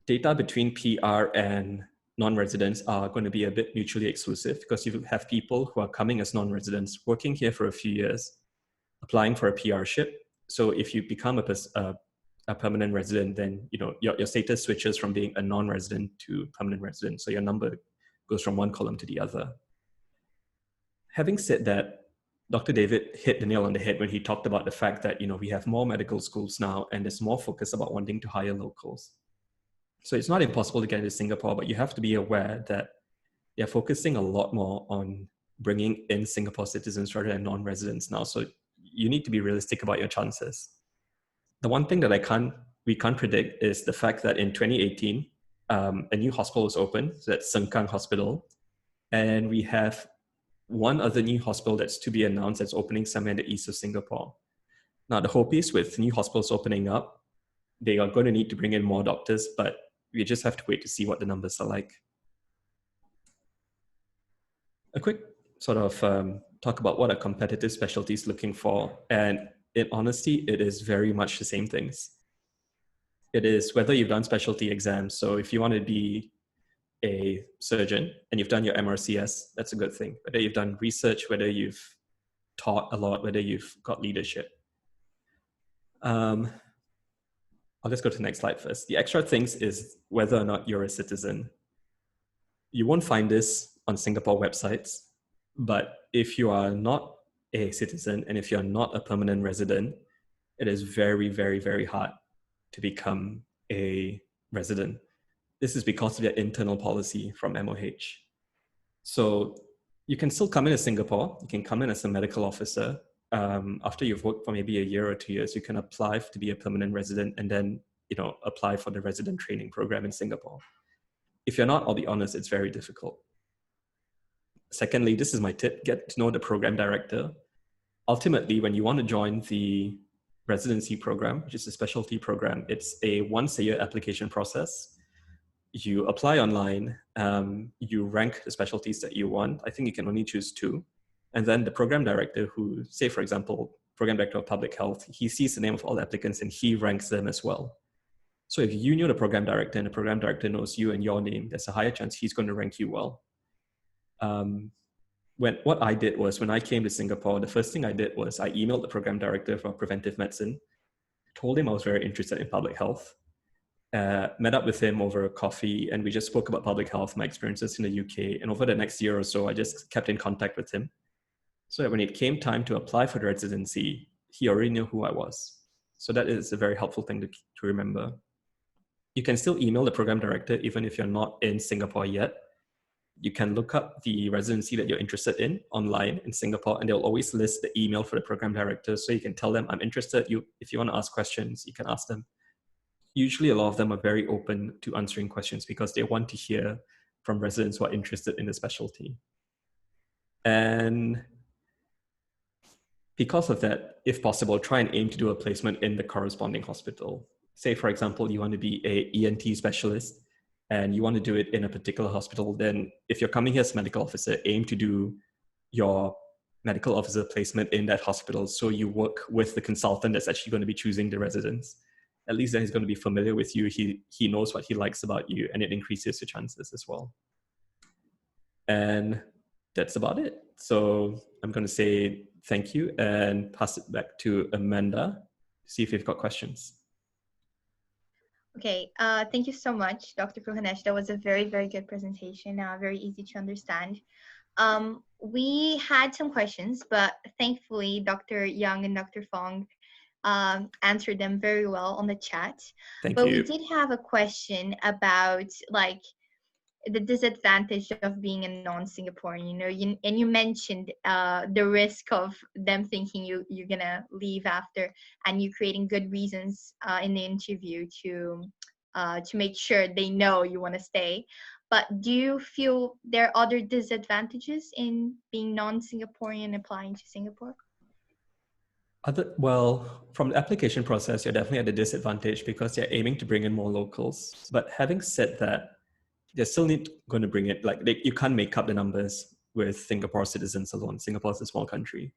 data between PR and non-residents are going to be a bit mutually exclusive because you have people who are coming as non-residents, working here for a few years, applying for a PR-ship. So if you become a permanent resident, then your status switches from being a non-resident to permanent resident. So your number goes from one column to the other. Having said that, Dr. David hit the nail on the head when he talked about the fact that we have more medical schools now and there's more focus about wanting to hire locals. So it's not impossible to get into Singapore, but you have to be aware that they're focusing a lot more on bringing in Singapore citizens rather than non-residents now. So you need to be realistic about your chances. The one thing that we can't predict is the fact that in 2018, a new hospital was opened, so that's Sengkang Hospital. And we have one other new hospital that's to be announced that's opening somewhere in the east of Singapore. Now, the hope is with new hospitals opening up, they are going to need to bring in more doctors, but we just have to wait to see what the numbers are like. A quick sort of talk about what a competitive specialty is looking for. And in honesty, it is very much the same things. It is whether you've done specialty exams. So if you want to be a surgeon and you've done your MRCS, that's a good thing. Whether you've done research, whether you've taught a lot, whether you've got leadership. I'll just go to the next slide first. The extra things is whether or not you're a citizen. You won't find this on Singapore websites, but if you are not a citizen and if you're not a permanent resident, it is very, very, very hard to become a resident. This is because of their internal policy from MOH. So you can still come in as Singapore, you can come in as a medical officer. After you've worked for maybe a year or 2 years, you can apply to be a permanent resident and then apply for the resident training program in Singapore. If you're not, I'll be honest, it's very difficult. Secondly, this is my tip, get to know the program director. Ultimately, when you want to join the residency program, which is a specialty program, it's a once-a-year application process. you apply online, you rank the specialties that you want. I think you can only choose 2. And then the program director who, say for example, program director of public health, he sees the name of all the applicants and he ranks them as well. So if you know the program director and the program director knows you and your name, there's a higher chance he's going to rank you well. What I did was, when I came to Singapore, the first thing I did was I emailed the program director for preventive medicine, told him I was very interested in public health, met up with him over a coffee, and we just spoke about public health, my experiences in the UK. And over the next year or so, I just kept in contact with him. So that when it came time to apply for the residency, he already knew who I was. So that is a very helpful thing to remember. You can still email the program director even if you're not in Singapore yet. You can look up the residency that you're interested in online in Singapore, and they'll always list the email for the program director. So you can tell them, I'm interested. If you want to ask questions, you can ask them. Usually a lot of them are very open to answering questions because they want to hear from residents who are interested in the specialty. And because of that, if possible, try and aim to do a placement in the corresponding hospital. Say, for example, you want to be a ENT specialist and you want to do it in a particular hospital, then if you're coming here as a medical officer, aim to do your medical officer placement in that hospital. So you work with the consultant that's actually going to be choosing the residents. At least then he's going to be familiar with you. He knows what he likes about you, and it increases your chances as well. And that's about it. So I'm going to say thank you and pass it back to Amanda to see if you've got questions. Okay, thank you so much, Dr. Pruhanesh. That was a very, very good presentation, very easy to understand. We had some questions, but thankfully, Dr. Young and Dr. Fong answered them very well on the chat. Thank you. We did have a question about like the disadvantage of being a non-Singaporean, and you mentioned the risk of them thinking you're gonna leave after, and you creating good reasons in the interview to make sure they know you want to stay. But do you feel there are other disadvantages in being non-Singaporean applying to Singapore? Well, from the application process, you're definitely at a disadvantage because you're aiming to bring in more locals. But having said that, they're still going to bring it, you can't make up the numbers with Singapore citizens alone. Singapore is a small country.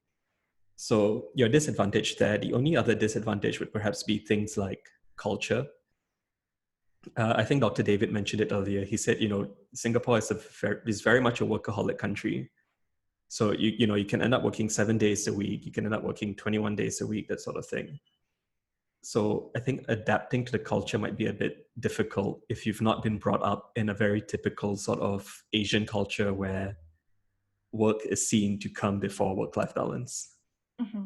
So your disadvantage there, the only other disadvantage would perhaps be things like culture. I think Dr. David mentioned it earlier. He said, Singapore is very much a workaholic country. So you can end up working 7 days a week. You can end up working 21 days a week, that sort of thing. So I think adapting to the culture might be a bit difficult if you've not been brought up in a very typical sort of Asian culture where work is seen to come before work-life balance. Mm-hmm.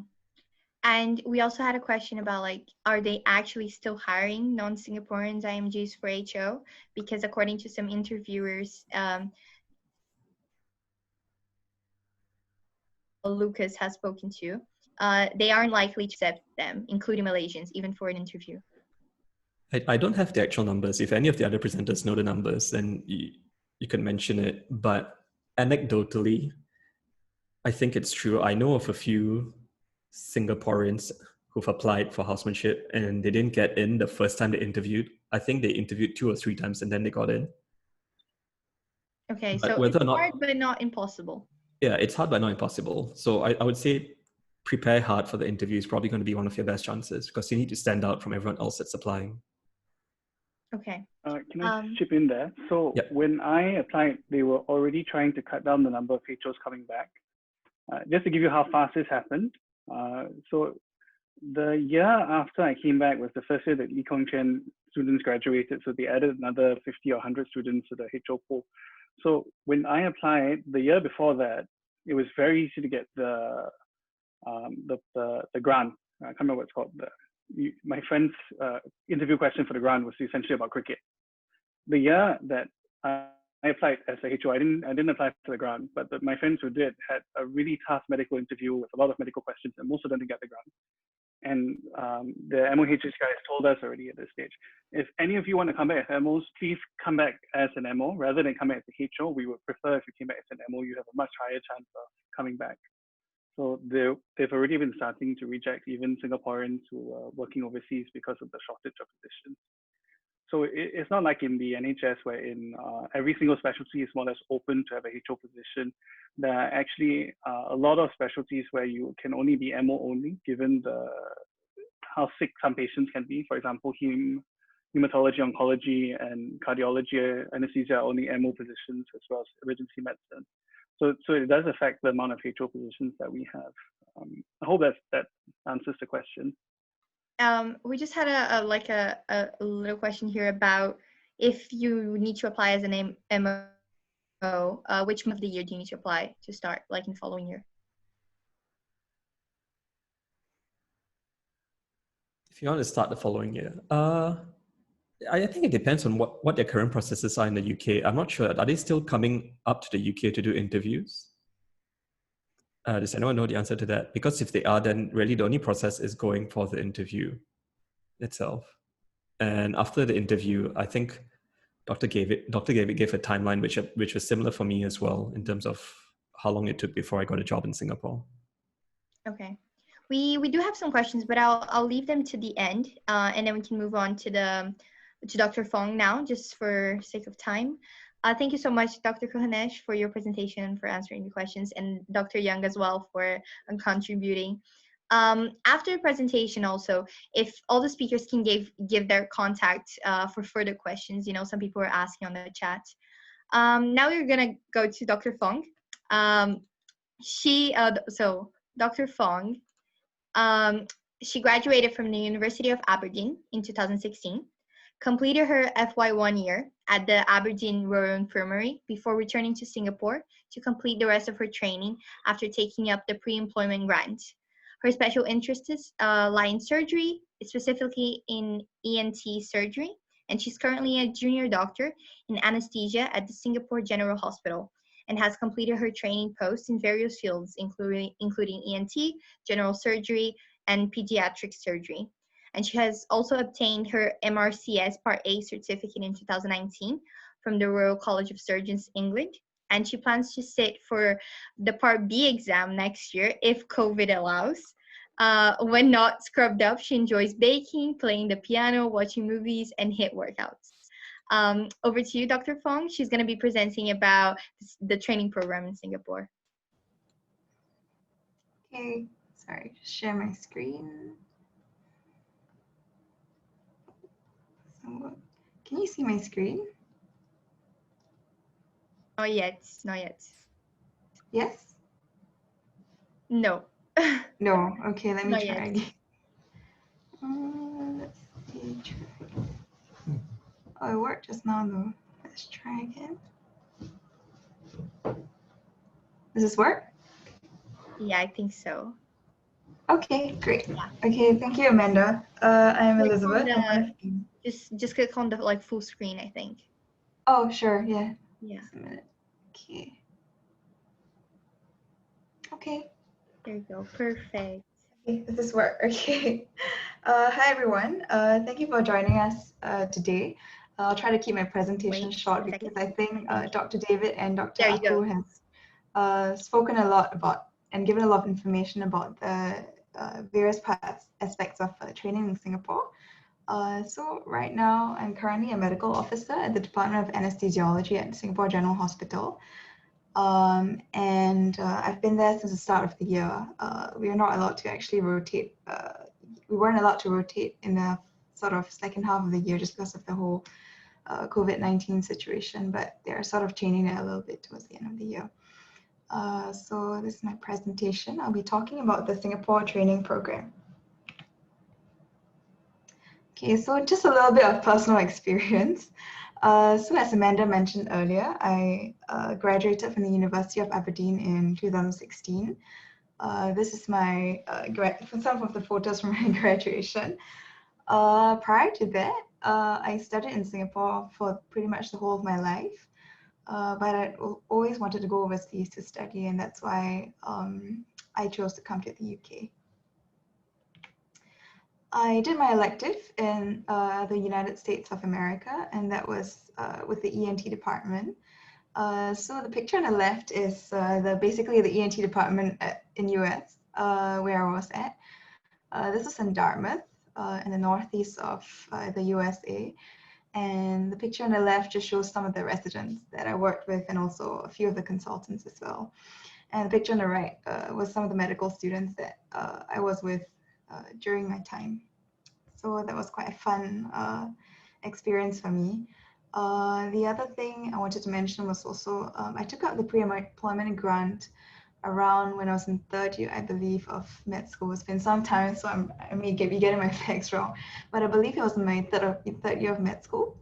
And we also had a question about are they actually still hiring non-Singaporeans IMGs for HO? Because according to some interviewers, Lucas has spoken to, they aren't likely to accept them, including Malaysians, even for an interview. I don't have the actual numbers. If any of the other presenters know the numbers, then you can mention it. But anecdotally, I think it's true. I know of a few Singaporeans who've applied for housemanship and they didn't get in the first time they interviewed. I think they interviewed 2 or 3 times and then they got in. Okay, but so it's hard but not impossible. Yeah, it's hard but not impossible. So I would say prepare hard for the interview is probably going to be one of your best chances because you need to stand out from everyone else that's applying. Okay. Can I chip in there? So when I applied, they were already trying to cut down the number of HOs coming back. Just to give you how fast this happened. So the year after I came back was the first year that Lee Kong Chen students graduated. So they added another 50 or 100 students to the HO pool. So when I applied the year before that, it was very easy to get the grant. I can't remember what it's called. My friend's interview question for the grant was essentially about cricket. The year that I applied as a HO, I didn't apply for the grant, but my friends who did had a really tough medical interview with a lot of medical questions, and most of them didn't get the grant. And the MOHS guys told us already at this stage, if any of you want to come back as MOs, please come back as an MO rather than come back as a HO. We would prefer if you came back as an MO, you have a much higher chance of coming back. So they've already been starting to reject even Singaporeans who are working overseas because of the shortage of positions. it's not like in the NHS where every single specialty is more or less open to have a HO position. There are actually a lot of specialties where you can only be MO only, given how sick some patients can be. For example, hematology, oncology, and cardiology, anesthesia are only MO positions, as well as emergency medicine. So it does affect the amount of HO positions that we have. I hope that answers the question. We just had a little question here about if you need to apply as an MO, which month of the year do you need to apply to start, like in the following year? If you want to start the following year, I think it depends on what their current processes are in the UK. I'm not sure. Are they still coming up to the UK to do interviews? Does anyone know the answer to that? Because if they are, then really the only process is going for the interview itself. And after the interview, I think Dr. David gave a timeline which was similar for me as well in terms of how long it took before I got a job in Singapore. Okay. We do have some questions, but I'll leave them to the end, and then we can move on to Dr. Fong now, just for sake of time. Thank you so much, Dr. Kohanesh, for your presentation, for answering the questions, and Dr. Young as well for contributing. After the presentation also, if all the speakers can give their contact for further questions, some people are asking on the chat. Now we're gonna go to Dr. Fong. So Dr. Fong, she graduated from the University of Aberdeen in 2016, completed her FY1 year at the Aberdeen Royal Infirmary before returning to Singapore to complete the rest of her training after taking up the pre-employment grant. Her special interests lie in surgery, specifically in ENT surgery, and she's currently a junior doctor in anesthesia at the Singapore General Hospital and has completed her training posts in various fields, including ENT, general surgery, and pediatric surgery. And she has also obtained her MRCS Part A certificate in 2019 from the Royal College of Surgeons, England. And she plans to sit for the Part B exam next year if COVID allows. When not scrubbed up, she enjoys baking, playing the piano, watching movies, and HIIT workouts. Over to you, Dr. Fong. She's going to be presenting about the training program in Singapore. Okay, sorry, just share my screen. So, can you see my screen? Not yet, not yet. Yes? No. No, okay, let me Not try yet. again. Let's see. Oh, it worked just now though. Let's try again. Does this work? Yeah, I think so. Okay, great. Yeah. Okay, thank you, Amanda. I'm Click Elizabeth. Just click on the full screen, I think. Oh, sure, yeah. Yeah. Just a minute. Okay. Okay. There you go. Perfect. Okay, does this work? Okay. Hi, everyone. Thank you for joining us today. I'll try to keep my presentation short because I think Dr. David and Dr. Aku has spoken a lot about and given a lot of information about the various aspects of training in Singapore. So right now, I'm currently a medical officer at the Department of Anesthesiology at Singapore General Hospital. And I've been there since the start of the year. We are not allowed to actually rotate. We weren't allowed to rotate in the sort of second half of the year just because of the whole COVID-19 situation, but they're sort of changing it a little bit towards the end of the year. So this is my presentation. I'll be talking about the Singapore training program. Okay, so just a little bit of personal experience. So as Amanda mentioned earlier, I graduated from the University of Aberdeen in 2016. This is my some of the photos from my graduation. Prior to that, I studied in Singapore for pretty much the whole of my life, but I always wanted to go overseas to study, and that's why I chose to come to the UK. I did my elective in the United States of America, and that was with the ENT department. So the picture on the left is basically the ENT department in US, where I was at. This is in Dartmouth, in the northeast of the USA. And the picture on the left just shows some of the residents that I worked with and also a few of the consultants as well. And the picture on the right was some of the medical students that I was with during my time. So that was quite a fun experience for me. The other thing I wanted to mention was also I took out the pre-employment grant around when I was in third year, I believe, of med school. It's been some time, so I may be getting my facts wrong, but I believe it was in my third year of med school.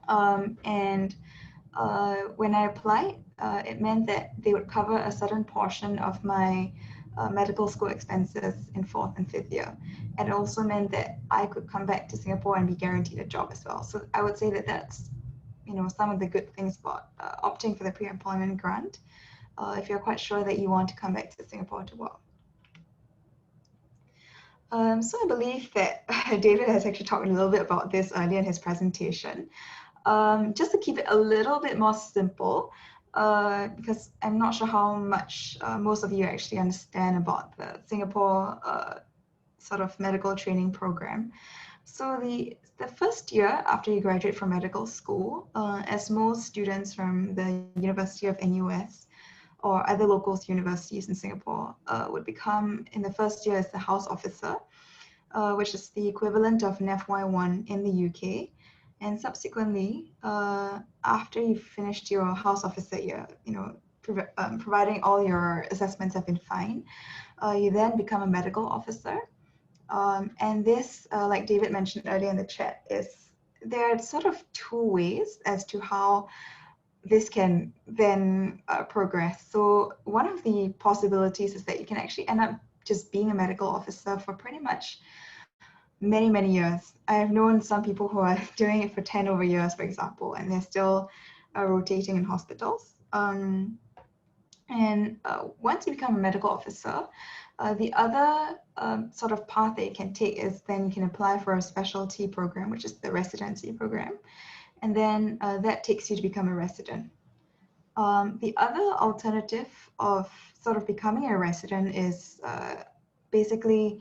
And when I applied, it meant that they would cover a certain portion of my medical school expenses in fourth and fifth year. And it also meant that I could come back to Singapore and be guaranteed a job as well. So I would say that that's, some of the good things about opting for the pre-employment grant. If you're quite sure that you want to come back to Singapore to work. So I believe that David has actually talked a little bit about this earlier in his presentation. Just to keep it a little bit more simple, because I'm not sure how much most of you actually understand about the Singapore sort of medical training program. So the first year after you graduate from medical school, as most students from the University of NUS or other local universities in Singapore would become in the first year as the house officer, which is the equivalent of an FY1 in the UK. And subsequently, after you've finished your house officer year, providing all your assessments have been fine, you then become a medical officer. And this, like David mentioned earlier in the chat, there are sort of two ways as to how this can then progress. So one of the possibilities is that you can actually end up just being a medical officer for pretty much many, many years. I have known some people who are doing it for 10 over years, for example, and they're still rotating in hospitals. And once you become a medical officer, the other sort of path that you can take is then you can apply for a specialty program, which is the residency program. And then that takes you to become a resident. The other alternative of sort of becoming a resident is basically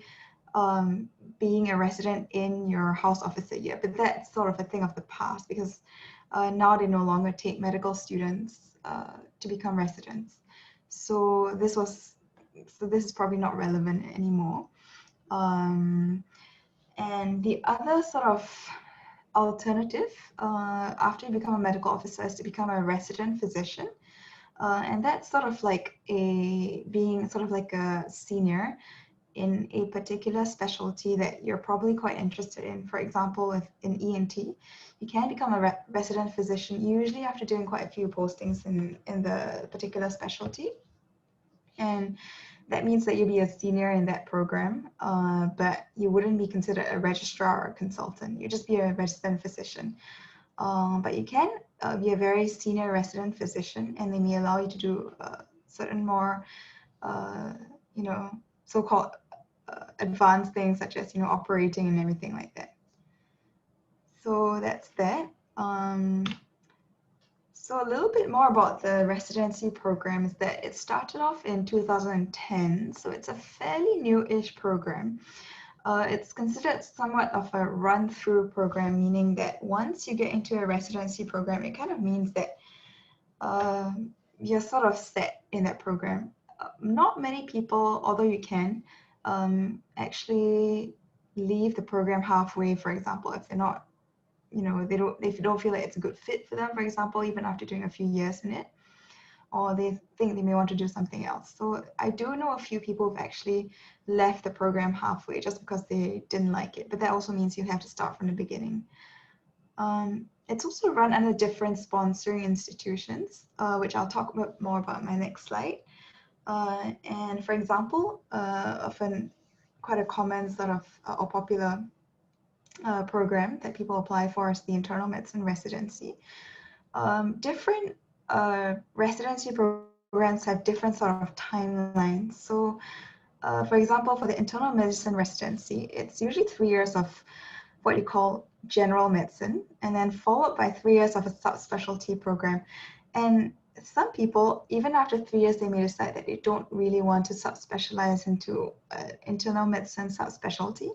being a resident in your house officer year, but that's sort of a thing of the past because now they no longer take medical students to become residents. So this is probably not relevant anymore. And the other sort of alternative after you become a medical officer is to become a resident physician. And that's sort of like being sort of like a senior in a particular specialty that you're probably quite interested in. For example, in ENT, you can become a resident physician usually after doing quite a few postings in the particular specialty. And that means that you'll be a senior in that program, but you wouldn't be considered a registrar or a consultant. You just be a resident physician. But you can be a very senior resident physician, and they may allow you to do certain more, so-called advanced things such as, operating and everything like that. So that's that. So a little bit more about the residency program is that it started off in 2010. So it's a fairly new-ish program. It's considered somewhat of a run-through program, meaning that once you get into a residency program, it kind of means that you're sort of set in that program. Not many people, although you can, actually leave the program halfway, for example, if they're not, if you don't feel like it's a good fit for them, for example, even after doing a few years in it, or they think they may want to do something else. So I do know a few people who've actually left the program halfway just because they didn't like it, but that also means you have to start from the beginning. It's also run under different sponsoring institutions, which I'll talk more about in my next slide. And for example, often quite a common sort of or popular program that people apply for is the internal medicine residency. Different residency programs have different sort of timelines. So for example, for the internal medicine residency, it's usually 3 years of what you call general medicine, and then followed by 3 years of a subspecialty program. And some people, even after 3 years, they may decide that they don't really want to subspecialize into internal medicine subspecialty.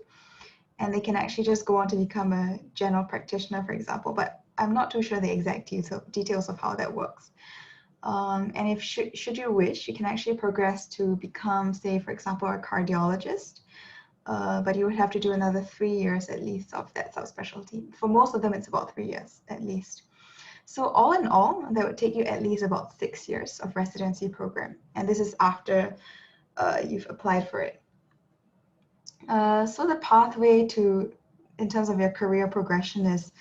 and they can actually just go on to become a general practitioner, for example, but I'm not too sure the exact details of how that works. And if should you wish, you can actually progress to become, say, for example, a cardiologist, but you would have to do another 3 years at least of that subspecialty. For most of them, it's about 3 years at least. So all in all, that would take you at least about 6 years of residency program. And this is after you've applied for it. So the pathway in terms of your career progression is,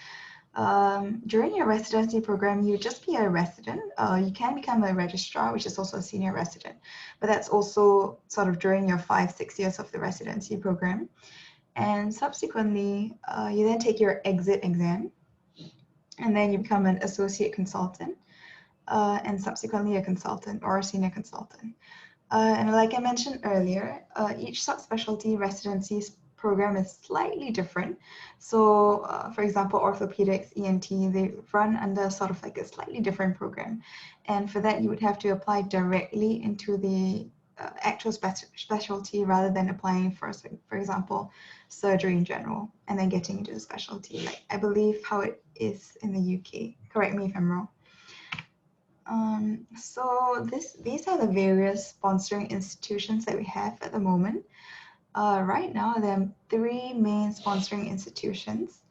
during your residency program, you just be a resident. You can become a registrar, which is also a senior resident, but that's also sort of during your 5-6 years of the residency program. And subsequently, you then take your exit exam, and then you become an associate consultant, and subsequently a consultant or a senior consultant. And like I mentioned earlier, each subspecialty residency program is slightly different. So for example, orthopedics, ENT, they run under sort of like a slightly different program. And for that, you would have to apply directly into the actual specialty rather than applying for example, surgery in general, and then getting into a specialty, like I believe how it is in the UK. Correct me if I'm wrong. So these are the various sponsoring institutions that we have at the moment. Right now, there are 3 main sponsoring institutions.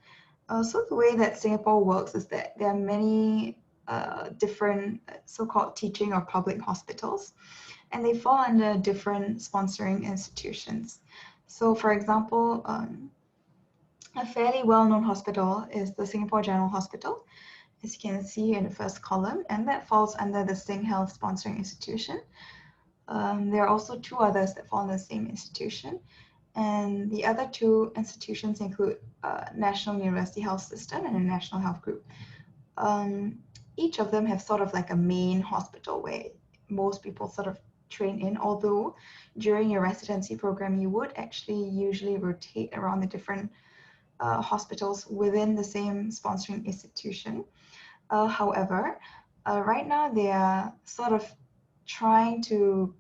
So the way that Singapore works is that there are many different so-called teaching or public hospitals, and they fall under different sponsoring institutions. So for example, a fairly well-known hospital is the Singapore General Hospital, as you can see in the first column, and that falls under the SingHealth sponsoring institution. There are also 2 others that fall in the same institution, and the other 2 institutions include National University Health System and the National Health Group. Each of them have sort of like a main hospital where most people sort of train in, although during your residency program, you would actually usually rotate around the different hospitals within the same sponsoring institution. However, right now they are sort of trying to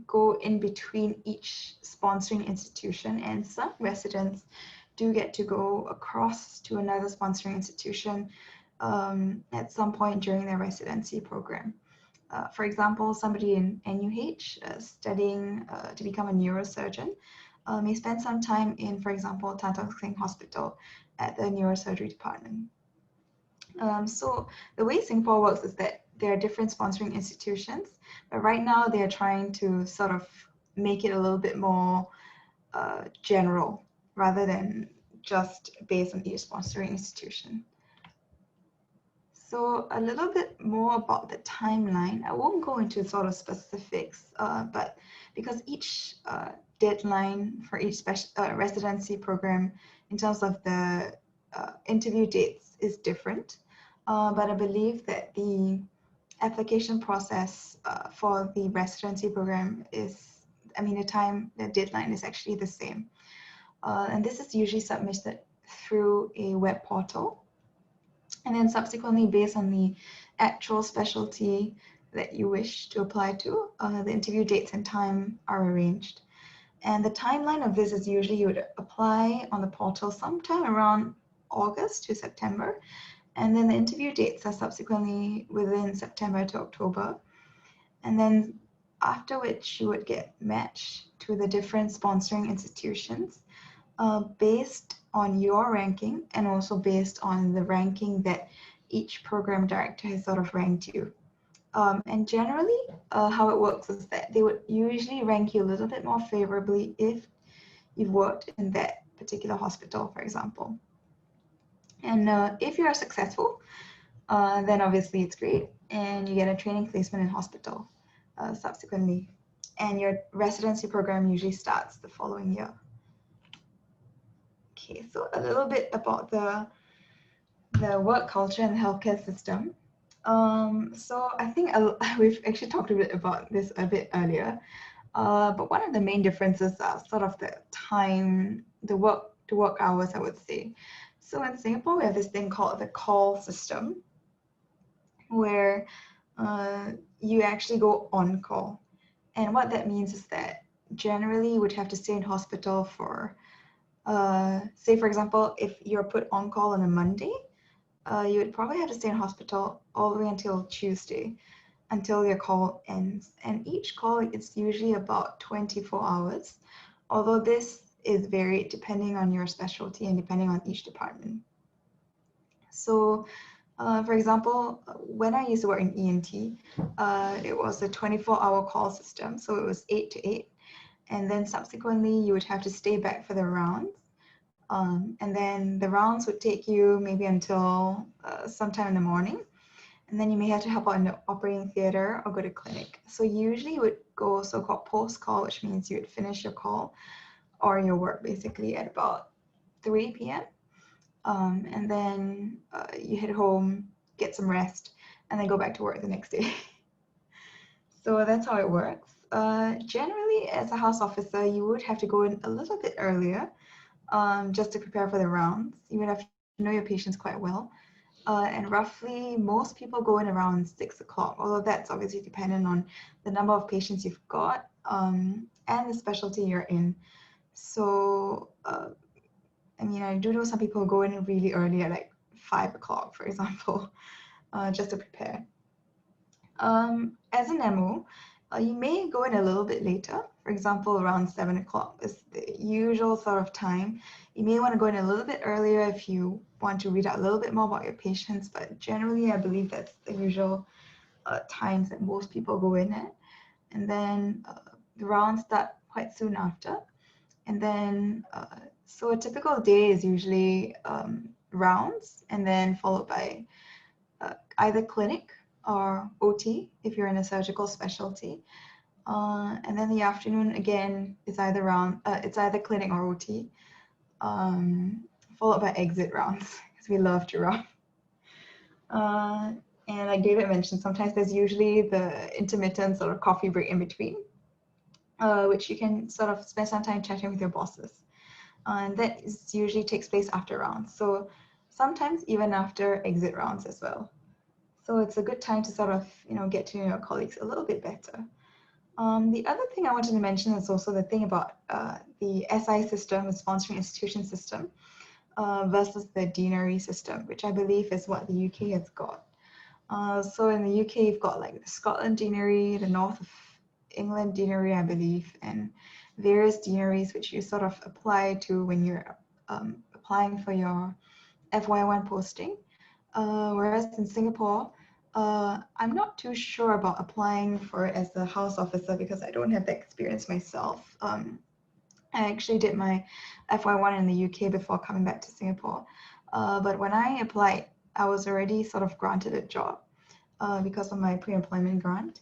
go in between each sponsoring institution, and some residents do get to go across to another sponsoring institution at some point during their residency program. For example, somebody in NUH studying to become a neurosurgeon may spend some time in, for example, Tan Tock Seng Hospital at the neurosurgery department. So the way Singapore works is that there are different sponsoring institutions, but right now they're trying to sort of make it a little bit more general rather than just based on each sponsoring institution. So a little bit more about the timeline. I won't go into sort of specifics, but because each deadline for each residency program in terms of the interview dates is different. But I believe that the application process for the residency program is, the deadline is actually the same. And this is usually submitted through a web portal. And then subsequently, based on the actual specialty that you wish to apply to, the interview dates and time are arranged. And the timeline of this is usually you would apply on the portal sometime around August to September. And then the interview dates are subsequently within September to October. And then after which you would get matched to the different sponsoring institutions based on your ranking and also based on the ranking that each program director has sort of ranked you. And generally, how it works is that they would usually rank you a little bit more favorably if you've worked in that particular hospital, for example. And if you are successful, then obviously it's great, and you get a training placement in hospital subsequently. And your residency program usually starts the following year. Okay, so a little bit about the work culture and the healthcare system. So I think we've actually talked a bit about this a bit earlier, but one of the main differences are sort of the time, the work hours, I would say. So in Singapore, we have this thing called the call system, where you actually go on call. And what that means is that generally you would have to stay in hospital for Say, for example, if you're put on call on a Monday, you would probably have to stay in hospital all the way until Tuesday, until your call ends. And each call is usually about 24 hours, although this is varied depending on your specialty and depending on each department. So, for example, when I used to work in ENT, it was a 24-hour call system, so it was 8 to 8. And then subsequently, you would have to stay back for the rounds. And then the rounds would take you maybe until sometime in the morning. And then you may have to help out in the operating theater or go to clinic. So usually you would go so-called post-call, which means you would finish your call or your work basically at about 3 p.m. And then you head home, get some rest, and then go back to work the next day. So that's how it works. Generally, as a house officer, you would have to go in a little bit earlier just to prepare for the rounds. You would have to know your patients quite well. And roughly, most people go in around 6 o'clock, although that's obviously dependent on the number of patients you've got and the specialty you're in. So, I mean, I do know some people who go in really early at like 5 o'clock, for example, just to prepare. As an MO, you may go in a little bit later. For example, around 7 o'clock is the usual sort of time. You may want to go in a little bit earlier if you want to read out a little bit more about your patients, but generally I believe that's the usual times that most people go in at. And then the rounds start quite soon after. And then, so a typical day is usually rounds and then followed by either clinic or OT if you're in a surgical specialty. And then the afternoon again is it's either clinic or OT, followed by exit rounds because we love to run. And like David mentioned, sometimes there's usually the intermittent sort of coffee break in between, which you can sort of spend some time chatting with your bosses. And that usually takes place after rounds. So sometimes even after exit rounds as well. So it's a good time to sort of, get to know your colleagues a little bit better. The other thing I wanted to mention is also the thing about the SI system, the sponsoring institution system, versus the deanery system, which I believe is what the UK has got. So in the UK, you've got like the Scotland deanery, the North of England deanery, I believe, and various deaneries which you sort of apply to when you're applying for your FY1 posting. Whereas in Singapore, I'm not too sure about applying for it as a house officer because I don't have that experience myself. I actually did my FY1 in the UK before coming back to Singapore. But when I applied, I was already sort of granted a job because of my pre-employment grant.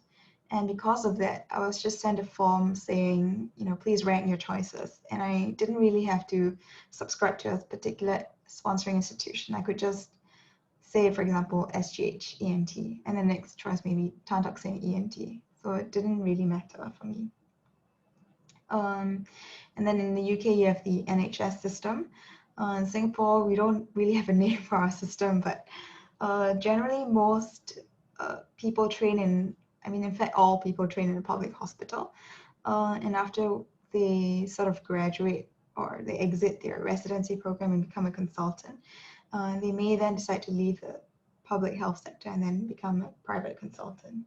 And because of that, I was just sent a form saying, please rank your choices. And I didn't really have to subscribe to a particular sponsoring institution. I could just say, for example, SGH ENT, and the next choice maybe Tan Tock Seng ENT. So it didn't really matter for me. And then in the UK, you have the NHS system. In Singapore, we don't really have a name for our system, but generally most people train in fact, all people train in a public hospital. And after they sort of graduate or they exit their residency program and become a consultant, they may then decide to leave the public health sector and then become a private consultant.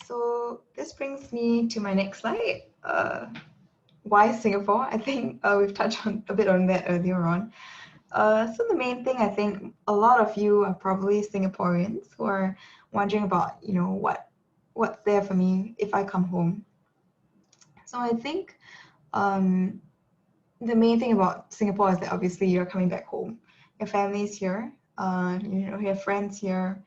So this brings me to my next slide. Why Singapore? I think we've touched on a bit on that earlier on. So the main thing, I think a lot of you are probably Singaporeans who are wondering about, what's there for me if I come home. So I think the main thing about Singapore is that obviously you're coming back home. Your family's here, you have friends here.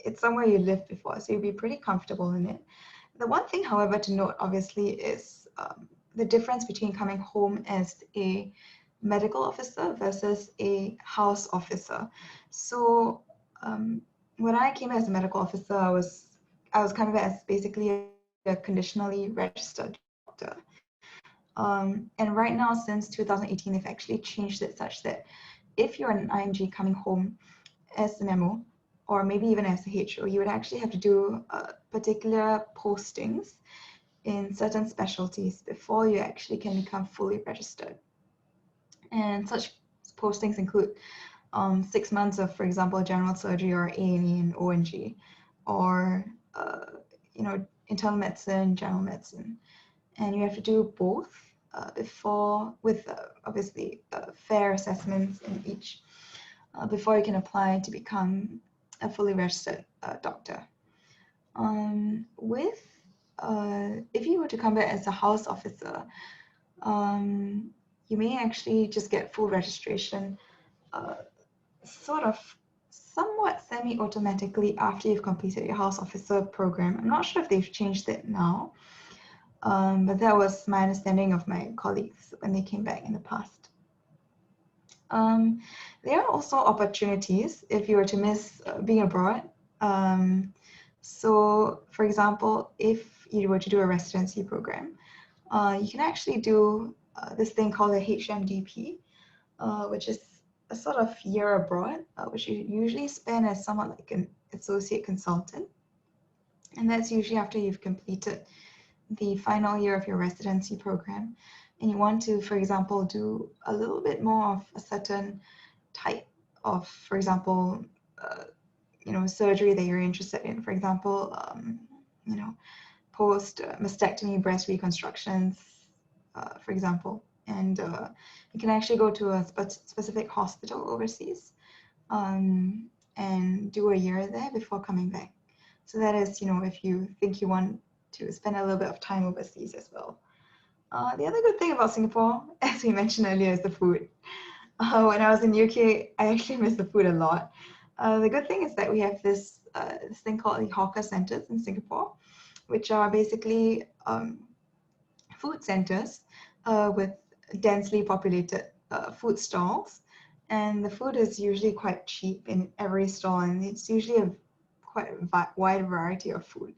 It's somewhere you lived before, so you'll be pretty comfortable in it. The one thing, however, to note obviously is the difference between coming home as a medical officer versus a house officer. So when I came as a medical officer, I was coming back as basically a conditionally registered doctor. And right now, since 2018, they've actually changed it such that if you're an IMG coming home as an MO, or maybe even as a HO, you would actually have to do particular postings in certain specialties before you actually can become fully registered. And such postings include 6 months of, for example, general surgery or A&E and ONG, or internal medicine, general medicine, and you have to do both before, with obviously fair assessments in each, before you can apply to become a fully registered doctor. If you were to come back as a house officer, you may actually just get full registration somewhat semi-automatically after you've completed your house officer program. I'm not sure if they've changed it now, but that was my understanding of my colleagues when they came back in the past. There are also opportunities if you were to miss being abroad. So, for example, if you were to do a residency program, you can actually do this thing called a HMDP, which is a sort of year abroad, which you usually spend as somewhat like an associate consultant. And that's usually after you've completed the final year of your residency program. And you want to, for example, do a little bit more of a certain type of, for example, surgery that you're interested in. For example, post mastectomy breast reconstructions, for example. And you can actually go to a specific hospital overseas and do a year there before coming back. So that is, if you think you want to spend a little bit of time overseas as well. The other good thing about Singapore, as we mentioned earlier, is the food. When I was in UK, I actually miss the food a lot. The good thing is that we have this thing called the hawker centers in Singapore, which are basically food centers with densely populated food stalls, and the food is usually quite cheap in every stall, and it's usually a quite wide variety of food,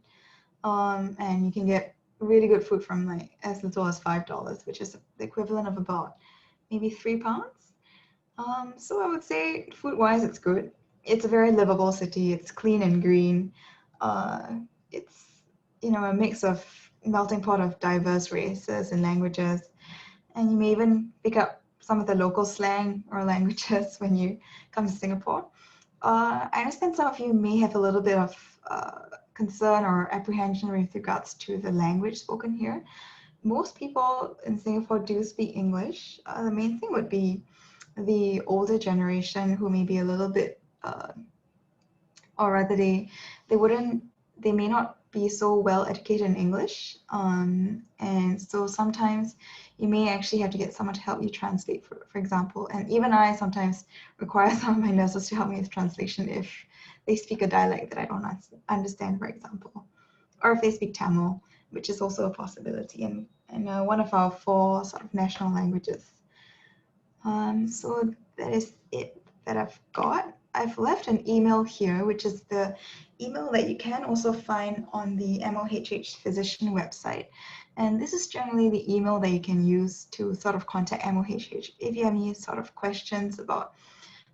and you can get really good food from like as little as $5, which is the equivalent of about maybe £3. So I would say food-wise, it's good. It's a very livable city. It's clean and green. It's a mix of melting pot of diverse races and languages, and you may even pick up some of the local slang or languages when you come to Singapore. I understand some of you may have a little bit of concern or apprehension with regards to the language spoken here. Most people in Singapore do speak English. The main thing would be the older generation who may be a little bit, or rather they may not be so well educated in English, and so sometimes you may actually have to get someone to help you translate, for example. And even I sometimes require some of my nurses to help me with translation if they speak a dialect that I don't understand, for example, or if they speak Tamil, which is also a possibility, and one of our 4 sort of national languages. So that is it that I've got. I've left an email here, which is the email that you can also find on the MOHH physician website. And this is generally the email that you can use to sort of contact MOHH if you have any sort of questions about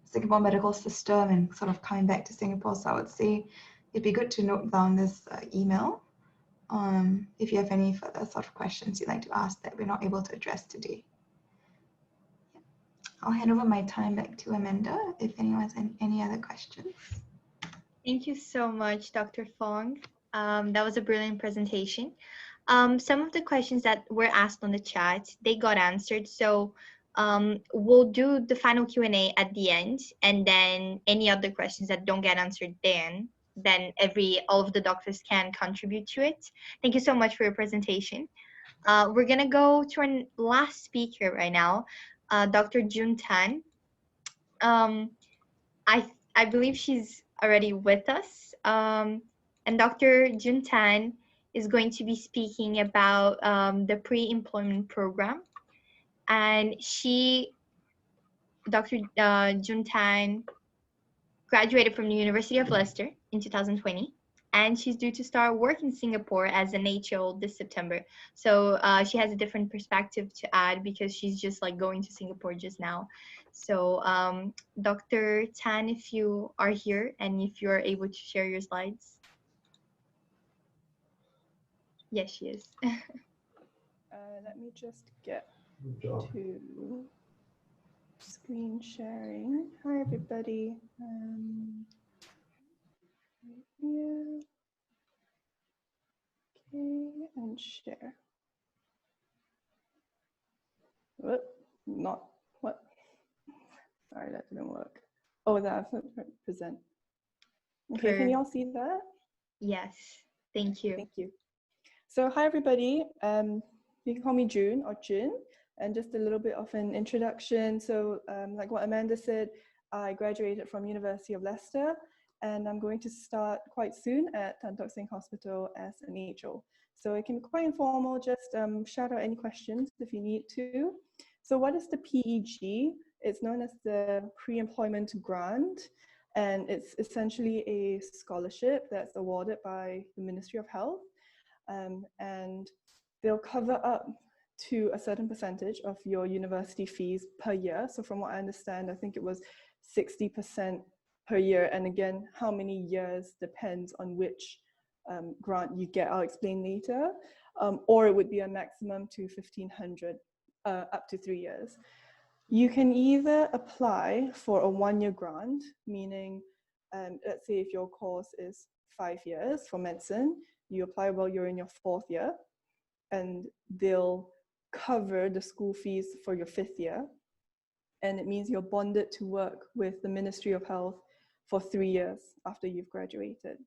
Singapore medical system and sort of coming back to Singapore. So I would say it'd be good to note down this email if you have any further sort of questions you'd like to ask that we're not able to address today. I'll hand over my time back to Amanda if anyone has any other questions. Thank you so much, Dr. Fong. That was a brilliant presentation. Some of the questions that were asked on the chat, they got answered. So we'll do the final Q&A at the end, and then any other questions that don't get answered then all of the doctors can contribute to it. Thank you so much for your presentation. We're gonna go to our last speaker right now, Dr. Jun Tan. I believe she's already with us. And Dr. Jun Tan is going to be speaking about the pre-employment program. And Dr. Jun Tan graduated from the University of Leicester in 2020. And she's due to start work in Singapore as an HO this September. So she has a different perspective to add because she's just like going to Singapore just now. So Dr. Tan, if you are here and if you're able to share your slides. Yes, she is. Let me just get to screen sharing. Hi, everybody. Right here. Okay, and share. Whoop, not what? Sorry, that didn't work. Oh, that's present. Okay, can you all see that? Yes, thank you. Thank you. So hi, everybody. You can call me June or Jin, and just a little bit of an introduction. So like what Amanda said, I graduated from University of Leicester, and I'm going to start quite soon at Tan Tock Seng Hospital as an HO. So it can be quite informal, just shout out any questions if you need to. So what is the PEG? It's known as the Pre-Employment Grant, and it's essentially a scholarship that's awarded by the Ministry of Health. And they'll cover up to a certain percentage of your university fees per year. So from what I understand, I think it was 60% per year. And again, how many years depends on which grant you get. I'll explain later. Or it would be a maximum to 1,500 up to 3 years. You can either apply for a one-year grant, meaning let's say if your course is 5 years for medicine, you apply while you're in your 4th year, and they'll cover the school fees for your 5th year. And it means you're bonded to work with the Ministry of Health for 3 years after you've graduated.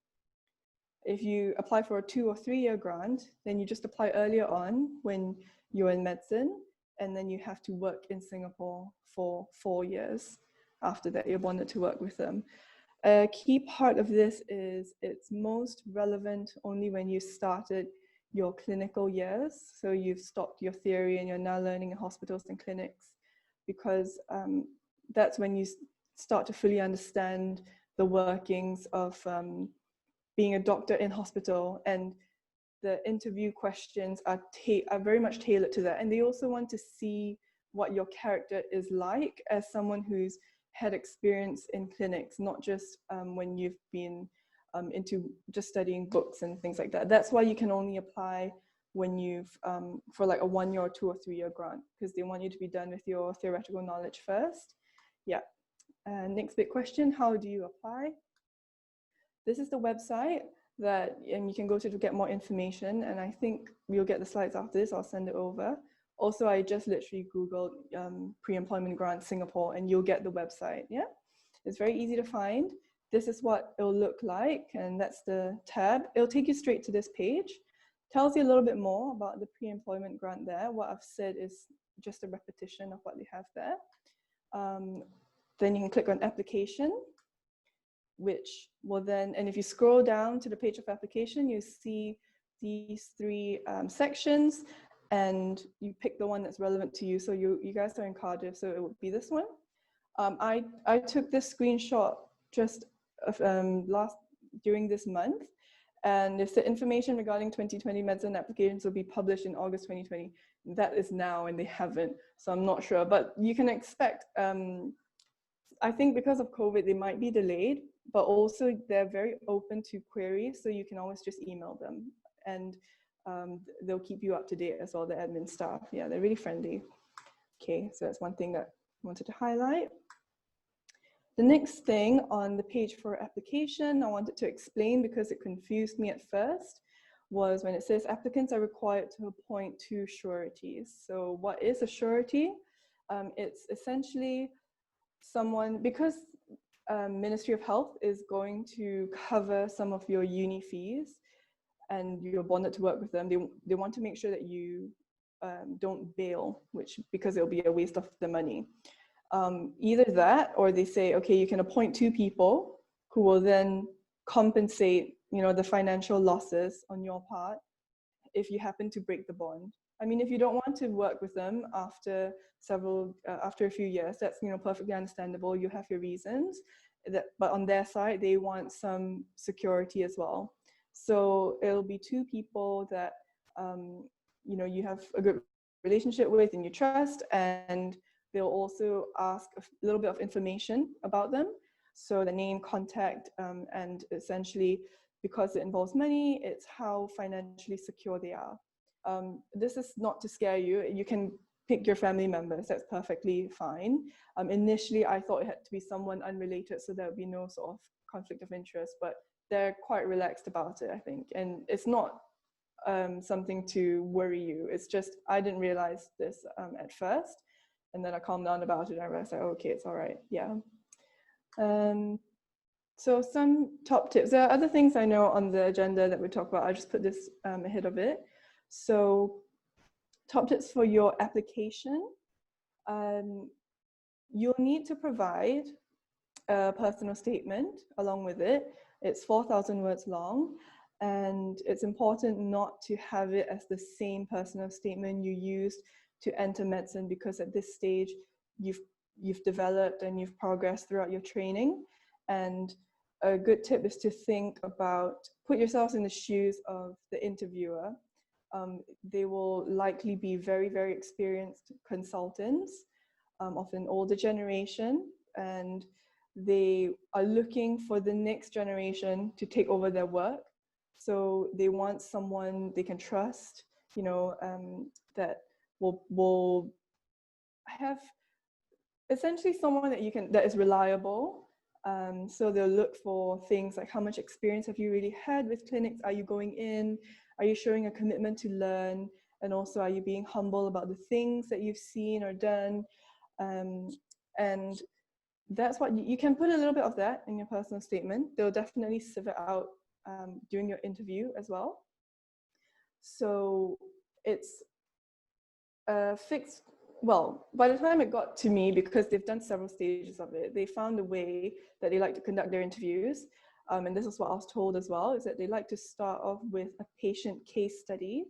If you apply for a 2 or 3 year grant, then you just apply earlier on when you're in medicine, and then you have to work in Singapore for 4 years. After that, you're bonded to work with them. A key part of this is it's most relevant only when you started your clinical years. So you've stopped your theory and you're now learning in hospitals and clinics, because that's when you start to fully understand the workings of being a doctor in hospital, and the interview questions are very much tailored to that. And they also want to see what your character is like as someone who's had experience in clinics, not just when you've been into just studying books and things like that. That's why you can only apply when you've for like a 1 year or 2 or 3 year grant, because they want you to be done with your theoretical knowledge first. Yeah. Next big question, how do you apply? This is the website that you can go to get more information, and I think we'll get the slides after this. I'll send it over. Also, I just literally Googled pre-employment grant Singapore, and you'll get the website. Yeah, it's very easy to find. This is what it'll look like, and that's the tab. It'll take you straight to this page. Tells you a little bit more about the pre-employment grant there. What I've said is just a repetition of what they have there. Then you can click on application, which will then, and if you scroll down to the page of application, you see these 3 sections, and you pick the one that's relevant to you. So you guys are in Cardiff, so it would be this one. I took this screenshot just during this month, and if the information regarding 2020 medicine applications will be published in August 2020, that is now, and they haven't, so I'm not sure. But you can expect, I think because of COVID, they might be delayed, but also they're very open to queries, so you can always just email them, and they'll keep you up to date as well, the admin staff. Yeah, they're really friendly. Okay, so that's one thing that I wanted to highlight. The next thing on the page for application, I wanted to explain because it confused me at first, was when it says applicants are required to appoint 2 sureties. So what is a surety? It's essentially someone, because Ministry of Health is going to cover some of your uni fees and you're bonded to work with them, they want to make sure that you don't bail, because it'll be a waste of the money. Either that, or they say, okay, you can appoint 2 people who will then compensate, the financial losses on your part if you happen to break the bond. I mean, if you don't want to work with them after a few years, that's perfectly understandable. You have your reasons, but on their side, they want some security as well. So it'll be 2 people that you have a good relationship with and you trust, and they'll also ask a little bit of information about them. So the name, contact, and essentially because it involves money, it's how financially secure they are. This is not to scare you. You can pick your family members, that's perfectly fine. Initially, I thought it had to be someone unrelated, so there would be no sort of conflict of interest, but they're quite relaxed about it, I think. And it's not something to worry you. It's just, I didn't realize this at first. And then I calmed down about it and I realized, like, okay, it's all right, yeah. So some top tips. There are other things I know on the agenda that we talk about. I just put this ahead of it. So top tips for your application. You'll need to provide a personal statement along with it. It's 4,000 words long, and it's important not to have it as the same personal statement you used to enter medicine, because at this stage you've developed and you've progressed throughout your training. And a good tip is to think about, put yourselves in the shoes of the interviewer. They will likely be very, very experienced consultants of an older generation, and they are looking for the next generation to take over their work. So they want someone they can trust, you know, that will have essentially someone that is reliable. So they'll look for things like, how much experience have you really had with clinics? Are you going in? Are you showing a commitment to learn? And also, are you being humble about the things that you've seen or done? And that's what you can put a little bit of that in your personal statement. They'll definitely sieve it out during your interview as well. So it's fixed. Well, by the time it got to me, because they've done several stages of it, they found a way that they like to conduct their interviews. And this is what I was told as well, is that they like to start off with a patient case study.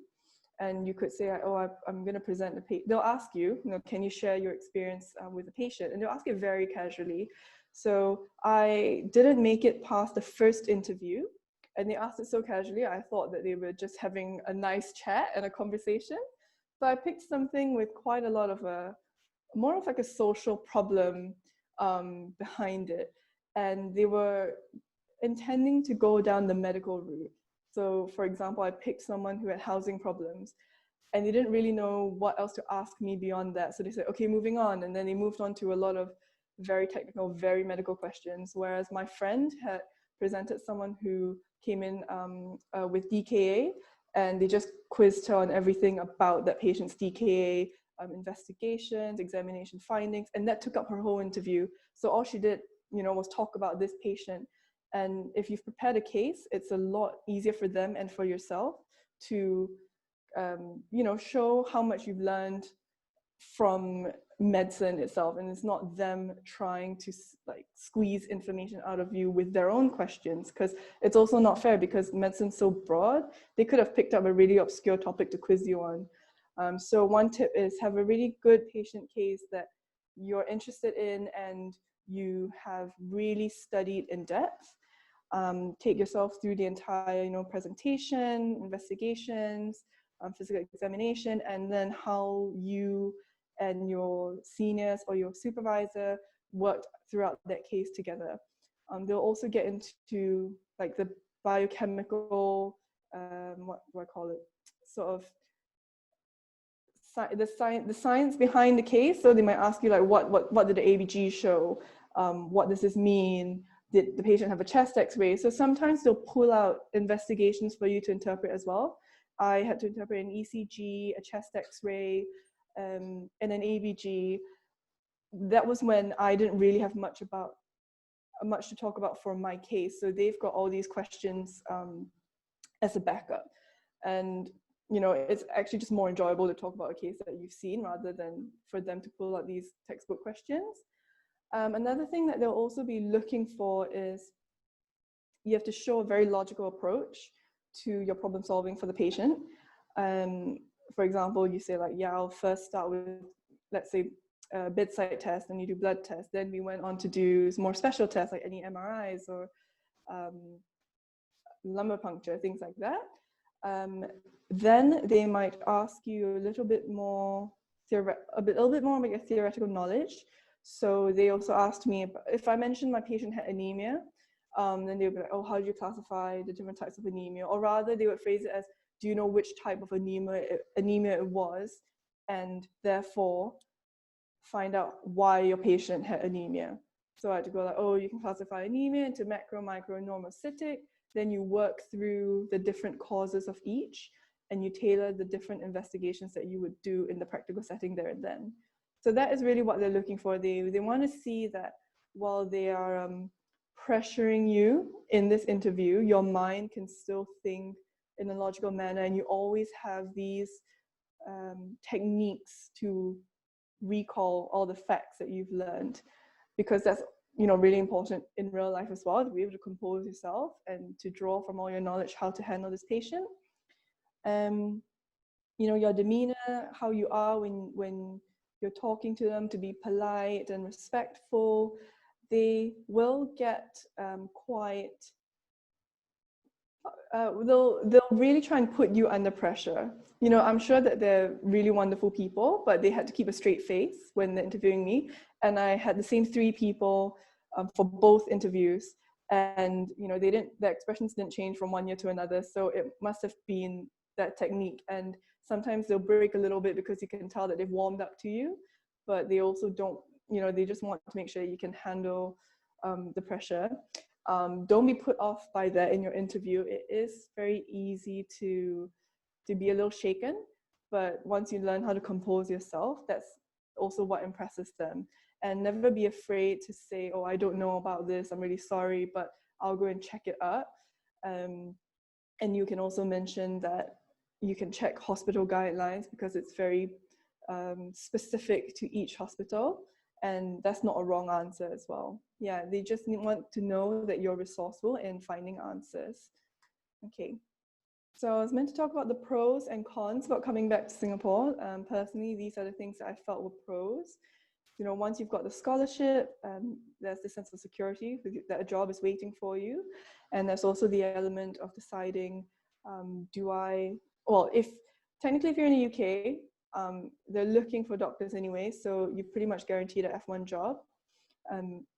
And you could say, oh, I'm going to present a patient. They'll ask you, can you share your experience with the patient? And they'll ask it very casually. So I didn't make it past the first interview. And they asked it so casually, I thought that they were just having a nice chat and a conversation. So I picked something with quite a lot of more of like a social problem behind it. And they were intending to go down the medical route. So for example, I picked someone who had housing problems, and they didn't really know what else to ask me beyond that. So they said, okay, moving on. And then they moved on to a lot of very technical, very medical questions. Whereas my friend had presented someone who came in with DKA, and they just quizzed her on everything about that patient's DKA, investigations, examination findings, and that took up her whole interview. So all she did, was talk about this patient. And if you've prepared a case, it's a lot easier for them and for yourself to, show how much you've learned from medicine itself. And it's not them trying to squeeze information out of you with their own questions, because it's also not fair, because medicine's so broad. They could have picked up a really obscure topic to quiz you on. So one tip is have a really good patient case that you're interested in and you have really studied in depth. Take yourself through the entire, presentation, investigations, physical examination, and then how you and your seniors or your supervisor worked throughout that case together. They'll also get into the biochemical, what do I call it? Sort of the science behind the case. So they might ask you what did the ABG show? What does this mean? Did the patient have a chest x-ray? So sometimes they'll pull out investigations for you to interpret as well. I had to interpret an ECG, a chest x-ray, and an ABG. That was when I didn't really have much to talk about for my case. So they've got all these questions as a backup. And it's actually just more enjoyable to talk about a case that you've seen rather than for them to pull out these textbook questions. Another thing that they'll also be looking for is you have to show a very logical approach to your problem solving for the patient. For example, you say I'll first start with, let's say, a bedside test, and you do blood tests. Then we went on to do more special tests like any MRIs or lumbar puncture, things like that. Then they might ask you a little bit more like a theoretical knowledge. So they also asked me if I mentioned my patient had anemia, Then they would be like, oh, how do you classify the different types of anemia? Or rather, they would phrase it as, do you know which type of anemia it was? And therefore, find out why your patient had anemia. So I had to go like, oh, you can classify anemia into macro, micro, normocytic. Then you work through the different causes of each, and you tailor the different investigations that you would do in the practical setting there and then. So that is really what they're looking for. They want to see that while they are pressuring you in this interview, your mind can still think in a logical manner, and you always have these techniques to recall all the facts that you've learned, because that's really important in real life as well, to be able to compose yourself and to draw from all your knowledge how to handle this patient. Your demeanor, how you are when you're talking to them, to be polite and respectful. They will get they'll really try and put you under pressure. I'm sure that they're really wonderful people, but they had to keep a straight face when they're interviewing me. And I had the same 3 people for both interviews. And, their expressions didn't change from one year to another. So it must have been that technique. And sometimes they'll break a little bit because you can tell that they've warmed up to you, but they also don't, they just want to make sure you can handle the pressure. Don't be put off by that in your interview. It is very easy to be a little shaken, but once you learn how to compose yourself, that's also what impresses them. And never be afraid to say, oh, I don't know about this, I'm really sorry, but I'll go and check it up. And you can also mention that you can check hospital guidelines, because it's very specific to each hospital. And that's not a wrong answer as well. Yeah, they just want to know that you're resourceful in finding answers. Okay, so I was meant to talk about the pros and cons about coming back to Singapore. Personally, these are the things that I felt were pros. Once you've got the scholarship, there's the sense of security that a job is waiting for you. And there's also the element of deciding, technically if you're in the UK, they're looking for doctors anyway, so you're pretty much guaranteed an F1 job,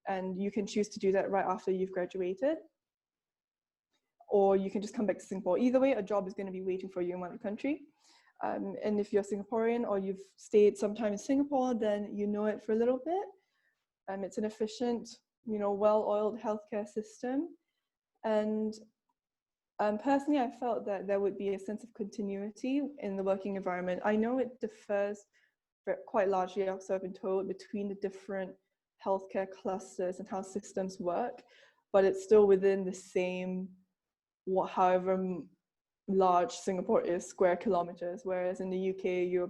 and you can choose to do that right after you've graduated, or you can just come back to Singapore. Either way, a job is going to be waiting for you in one country. And if you're Singaporean or you've stayed some time in Singapore, then you know it for a little bit. It's an efficient, well-oiled healthcare system. And personally, I felt that there would be a sense of continuity in the working environment. I know it differs quite largely, also I've been told, between the different healthcare clusters and how systems work, but it's still within the same, however large Singapore is, square kilometers, whereas in the UK, you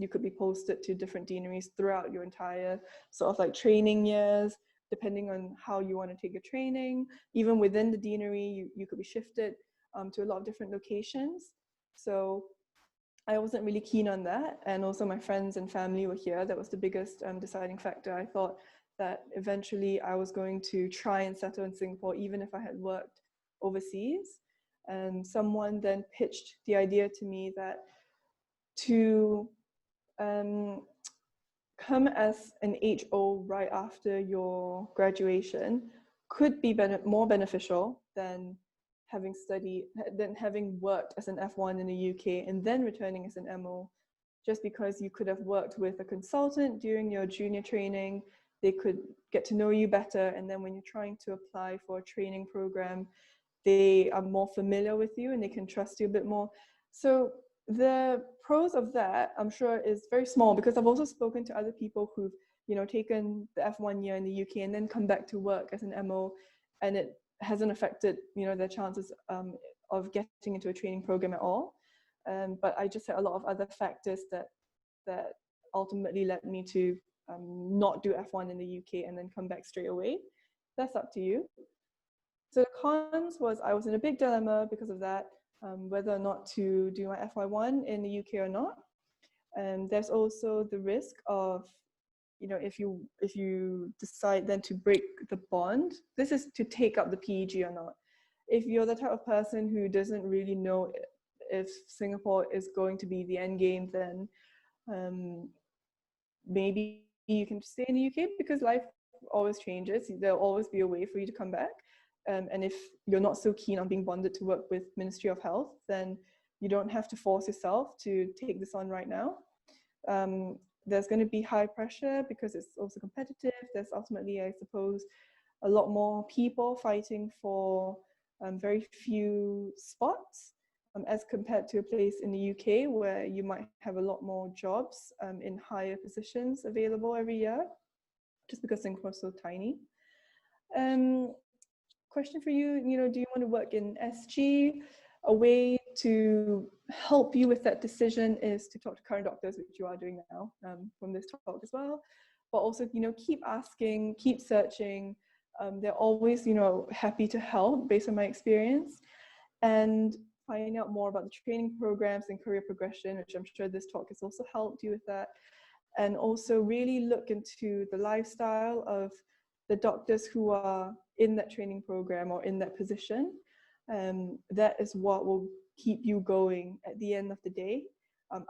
could be posted to different deaneries throughout your entire sort of like training years, depending on how you want to take your training. Even within the deanery, you could be shifted to a lot of different locations. So I wasn't really keen on that. And also my friends and family were here. That was the biggest deciding factor. I thought that eventually I was going to try and settle in Singapore, even if I had worked overseas. And someone then pitched the idea to me that to come as an HO right after your graduation could be more beneficial than having worked as an F1 in the UK and then returning as an MO, just because you could have worked with a consultant during your junior training. They could get to know you better, and then when you're trying to apply for a training program, they are more familiar with you and they can trust you a bit more. So the pros of that, I'm sure, is very small, because I've also spoken to other people who've taken the F1 year in the UK and then come back to work as an MO, and it hasn't affected their chances of getting into a training program at all. But I just had a lot of other factors that ultimately led me to not do F1 in the UK and then come back straight away. That's up to you. So the cons was I was in a big dilemma because of that, whether or not to do my FY1 in the UK or not. And there's also the risk of, if you decide then to break the bond, this is to take up the PEG or not. If you're the type of person who doesn't really know if Singapore is going to be the end game, then maybe you can stay in the UK, because life always changes. There'll always be a way for you to come back. And if you're not so keen on being bonded to work with Ministry of Health, then you don't have to force yourself to take this on right now. There's going to be high pressure because it's also competitive. There's ultimately, I suppose, a lot more people fighting for very few spots as compared to a place in the UK where you might have a lot more jobs in higher positions available every year, just because Singapore is so tiny. Question for you, do you want to work in SG? A way to help you with that decision is to talk to current doctors, which you are doing now from this talk as well. But also, keep asking, keep searching. They're always, happy to help based on my experience. And finding out more about the training programs and career progression, which I'm sure this talk has also helped you with that. And also really look into the lifestyle of the doctors who are in that training program or in that position. That is what will keep you going at the end of the day.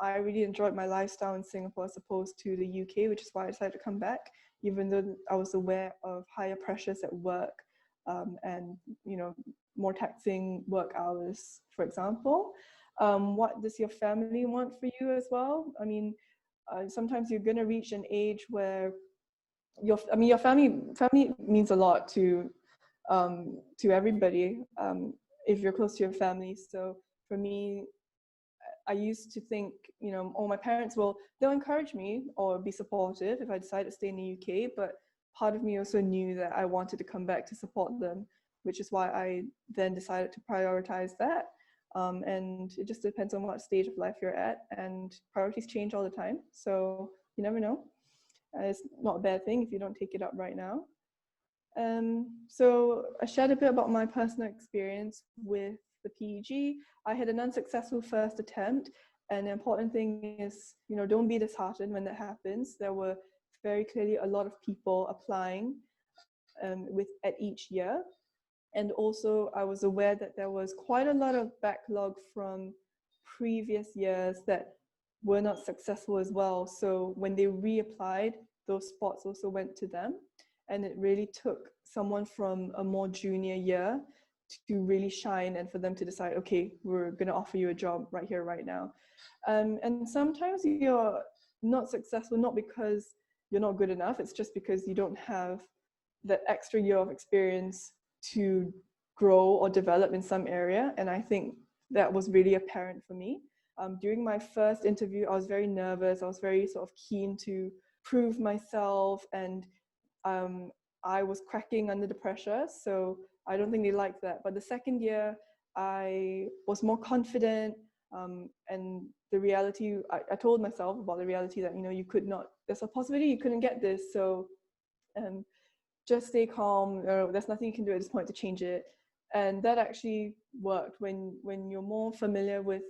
I really enjoyed my lifestyle in Singapore as opposed to the UK, which is why I decided to come back, even though I was aware of higher pressures at work and more taxing work hours, for example. What does your family want for you as well? I mean, sometimes you're going to reach an age where your family means a lot to everybody if you're close to your family. So for me, I used to think, my parents they'll encourage me or be supportive if I decide to stay in the UK, but part of me also knew that I wanted to come back to support them, which is why I then decided to prioritize that. And it just depends on what stage of life you're at, and priorities change all the time. So you never know. It's not a bad thing if you don't take it up right now. So I shared a bit about my personal experience with the PEG. I had an unsuccessful first attempt, and the important thing is, don't be disheartened when that happens. There were very clearly a lot of people applying at each year. And also I was aware that there was quite a lot of backlog from previous years that were not successful as well. So when they reapplied, those spots also went to them. And it really took someone from a more junior year to really shine and for them to decide, okay, we're going to offer you a job right here, right now. And sometimes you're not successful, not because you're not good enough, it's just because you don't have that extra year of experience to grow or develop in some area. And I think that was really apparent for me. During my first interview, I was very nervous. I was very sort of keen to prove myself, and I was cracking under the pressure. So I don't think they liked that. But the second year, I was more confident, and the reality, I told myself about the reality that, you could not, there's a possibility you couldn't get this. So just stay calm. There's nothing you can do at this point to change it. And that actually worked when you're more familiar with,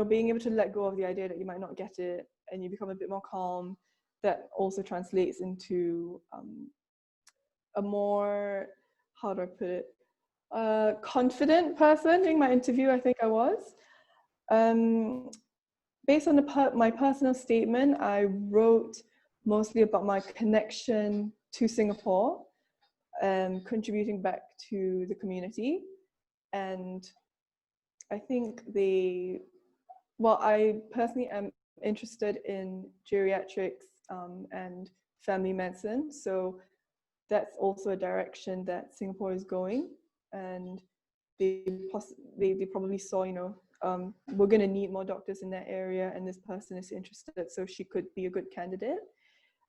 being able to let go of the idea that you might not get it, and you become a bit more calm. That also translates into a more, how do I put it, confident person. During my interview, I think I was. Based on my personal statement, I wrote mostly about my connection to Singapore and contributing back to the community. And I think I personally am interested in geriatrics and family medicine. So that's also a direction that Singapore is going. And they probably saw, we're going to need more doctors in that area, and this person is interested, so she could be a good candidate.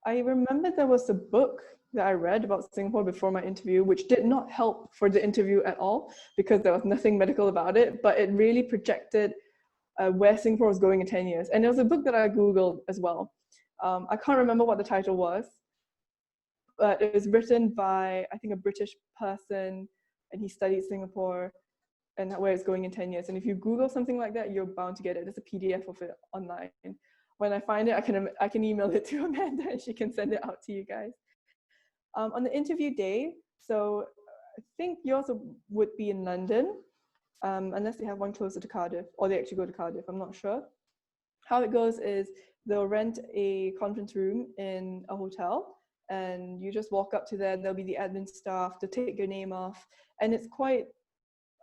I remember there was a book that I read about Singapore before my interview, which did not help for the interview at all because there was nothing medical about it, but it really projected where Singapore was going in 10 years. And there was a book that I Googled as well. I can't remember what the title was, but it was written by, I think, a British person, and he studied Singapore and where it's going in 10 years. And if you Google something like that, you're bound to get it. There's a PDF of it online. When I find it, I can email it to Amanda and she can send it out to you guys. On the interview day, so I think yours would be in London, unless they have one closer to Cardiff, or they actually go to Cardiff, I'm not sure. How it goes is they'll rent a conference room in a hotel, and you just walk up to them. There'll be the admin staff to take your name off, and it's quite,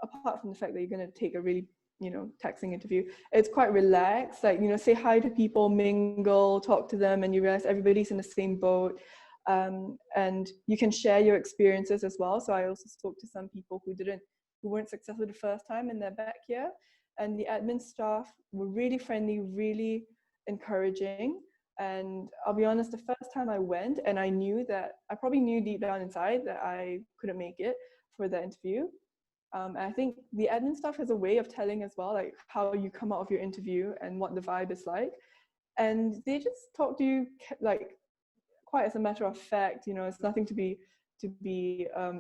apart from the fact that you're going to take a really, you know, taxing interview, it's quite relaxed. Like, you know, say hi to people, mingle, talk to them, and you realize everybody's in the same boat. And you can share your experiences as well. So I also spoke to some people who weren't successful the first time and they're back here. And the admin staff were really friendly, really encouraging. And I'll be honest, the first time I went, and I probably knew deep down inside that I couldn't make it for the interview. And I think the admin staff has a way of telling as well, like how you come out of your interview and what the vibe is like. And they just talk to you like quite as a matter of fact, you know, it's nothing to be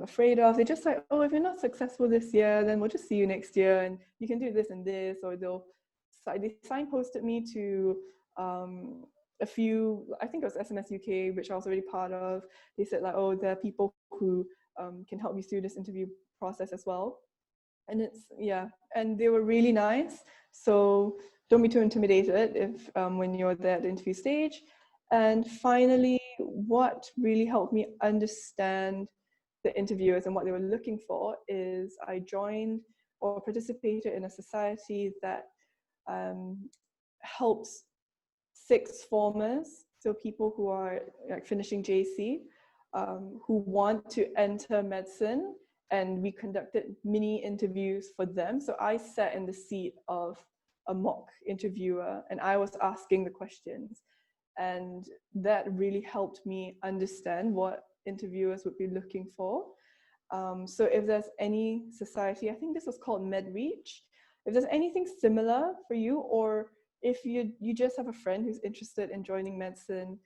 afraid of. They're just like, oh, if you're not successful this year, then we'll just see you next year, and you can do this and this. Or they signposted me to a few, I think it was SMS UK, which I was already part of. They said like, oh, there are people who can help you through this interview process as well. And and they were really nice. So don't be too intimidated if when you're there at the interview stage. And finally, what really helped me understand the interviewers and what they were looking for is I joined or participated in a society that helps sixth formers, so people who are like finishing JC, who want to enter medicine, and we conducted mini interviews for them. So I sat in the seat of a mock interviewer and I was asking the questions. And that really helped me understand what interviewers would be looking for. So if there's any society, I think this was called MedReach, if there's anything similar for you, or if you just have a friend who's interested in joining medicine,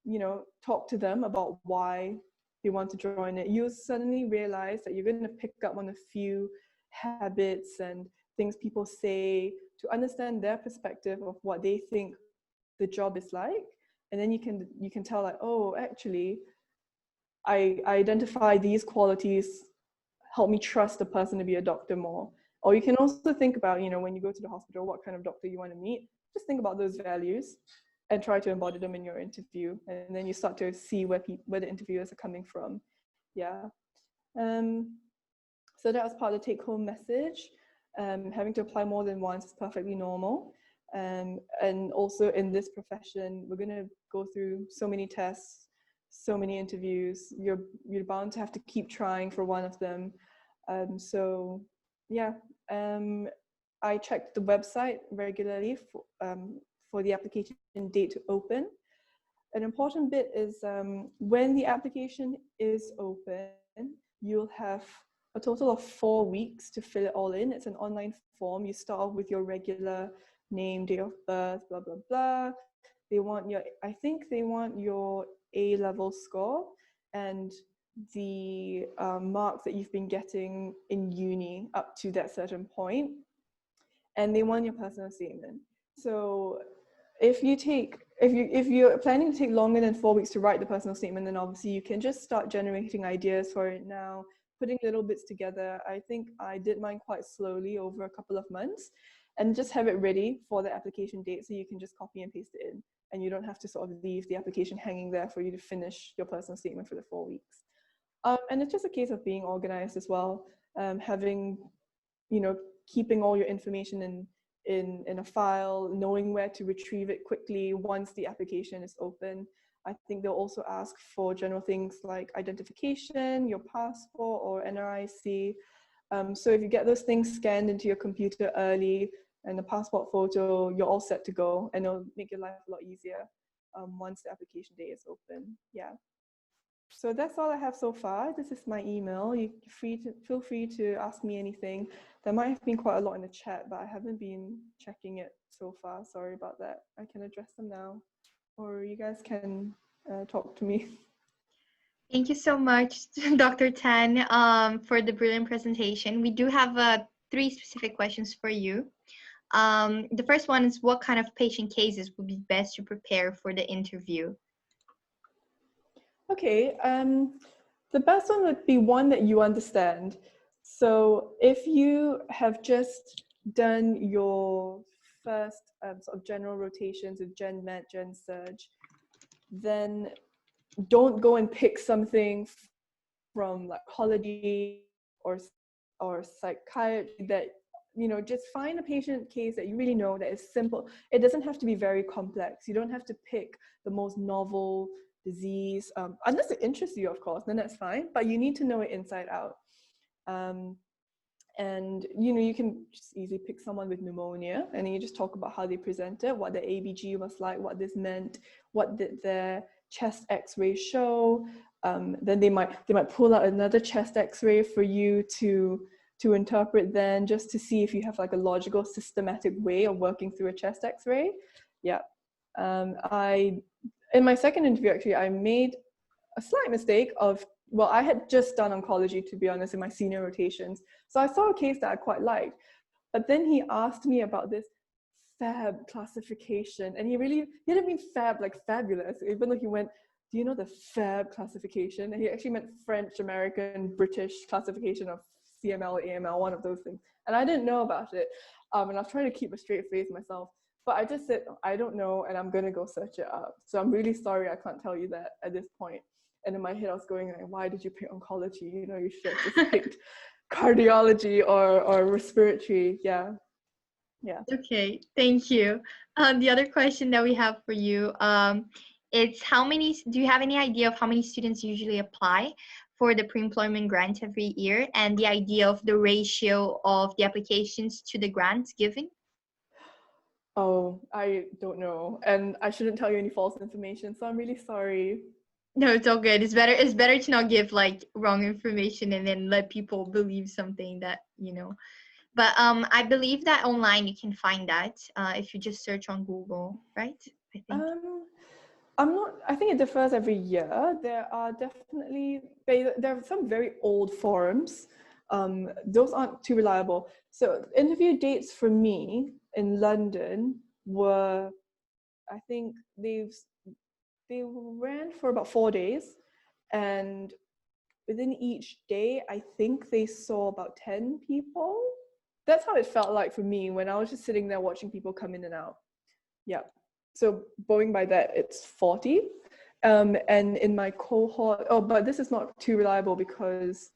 you know, talk to them about why they want to join it. You'll suddenly realize that you're going to pick up on a few habits and things people say to understand their perspective of what they think the job is like, and then you can tell like, oh, actually I identify these qualities help me trust the person to be a doctor more. Or you can also think about, you know, when you go to the hospital, what kind of doctor you want to meet. Just think about those values and try to embody them in your interview, and then you start to see where the interviewers are coming from. So that was part of the take-home message. Having to apply more than once is perfectly normal. And also in this profession, we're going to go through so many tests, so many interviews. You're bound to have to keep trying for one of them. I checked the website regularly for the application date to open. An important bit is when the application is open, you'll have a total of 4 weeks to fill it all in. It's an online form. You start off with your regular name, date of birth, blah, blah, blah. I think they want your A-level score and the marks that you've been getting in uni up to that certain point. And they want your personal statement. So if you're planning to take longer than 4 weeks to write the personal statement, then obviously you can just start generating ideas for it now, putting little bits together. I think I did mine quite slowly over a couple of months, and just have it ready for the application date, so you can just copy and paste it in, and you don't have to sort of leave the application hanging there for you to finish your personal statement for the 4 weeks. And it's just a case of being organized as well, having, you know, keeping all your information in a file, knowing where to retrieve it quickly once the application is open. I think they'll also ask for general things like identification, your passport or NRIC. So if you get those things scanned into your computer early and the passport photo, you're all set to go, and it'll make your life a lot easier once the application day is open. Yeah. So that's all I have so far. This is my email. Feel free to ask me anything. There might have been quite a lot in the chat, but I haven't been checking it so far. Sorry about that. I can address them now, or you guys can talk to me. Thank you so much, Dr. Tan, for the brilliant presentation. We do have 3 specific questions for you. The first one is, what kind of patient cases would be best to prepare for the interview? Okay, the best one would be one that you understand. So if you have just done your first sort of general rotations with Gen Med, Gen Surg, then don't go and pick something from like psychology or psychiatry that, you know, just find a patient case that you really know that is simple. It doesn't have to be very complex. You don't have to pick the most novel disease, unless it interests you, of course, then that's fine, but you need to know it inside out. And, you know, you can just easily pick someone with pneumonia and then you just talk about how they presented, what their ABG was like, what this meant, what did their chest x-ray show. Then they might pull out another chest x-ray for you to interpret, then just to see if you have like a logical, systematic way of working through a chest x-ray. Yeah. In my second interview, actually, I made a slight mistake of, well, I had just done oncology, to be honest, in my senior rotations. So I saw a case that I quite liked. But then he asked me about this FAB classification. And he didn't mean FAB like fabulous, even though he went, do you know the FAB classification? And he actually meant French, American, British classification of CML, AML, one of those things. And I didn't know about it. And I was trying to keep a straight face myself. But I just said, I don't know, and I'm going to go search it up. So I'm really sorry I can't tell you that at this point. And in my head, I was going, like, why did you pick oncology? You know, you should have just picked cardiology or respiratory. Yeah. Yeah. Okay, thank you. The other question that we have for you, it's do you have any idea of how many students usually apply for the pre-employment grant every year, and the idea of the ratio of the applications to the grants given? Oh, I don't know. And I shouldn't tell you any false information, so I'm really sorry. No, it's all good. It's better to not give like wrong information and then let people believe something that, you know. But I believe that online you can find that if you just search on Google, right? I think. I think it differs every year. There are definitely, there are some very old forums. Those aren't too reliable. So interview dates for me in London were, I think they ran for about 4 days, and within each day, I think they saw about 10 people. That's how it felt like for me when I was just sitting there watching people come in and out. Yeah. So going by that, it's 40. And in my cohort, but this is not too reliable because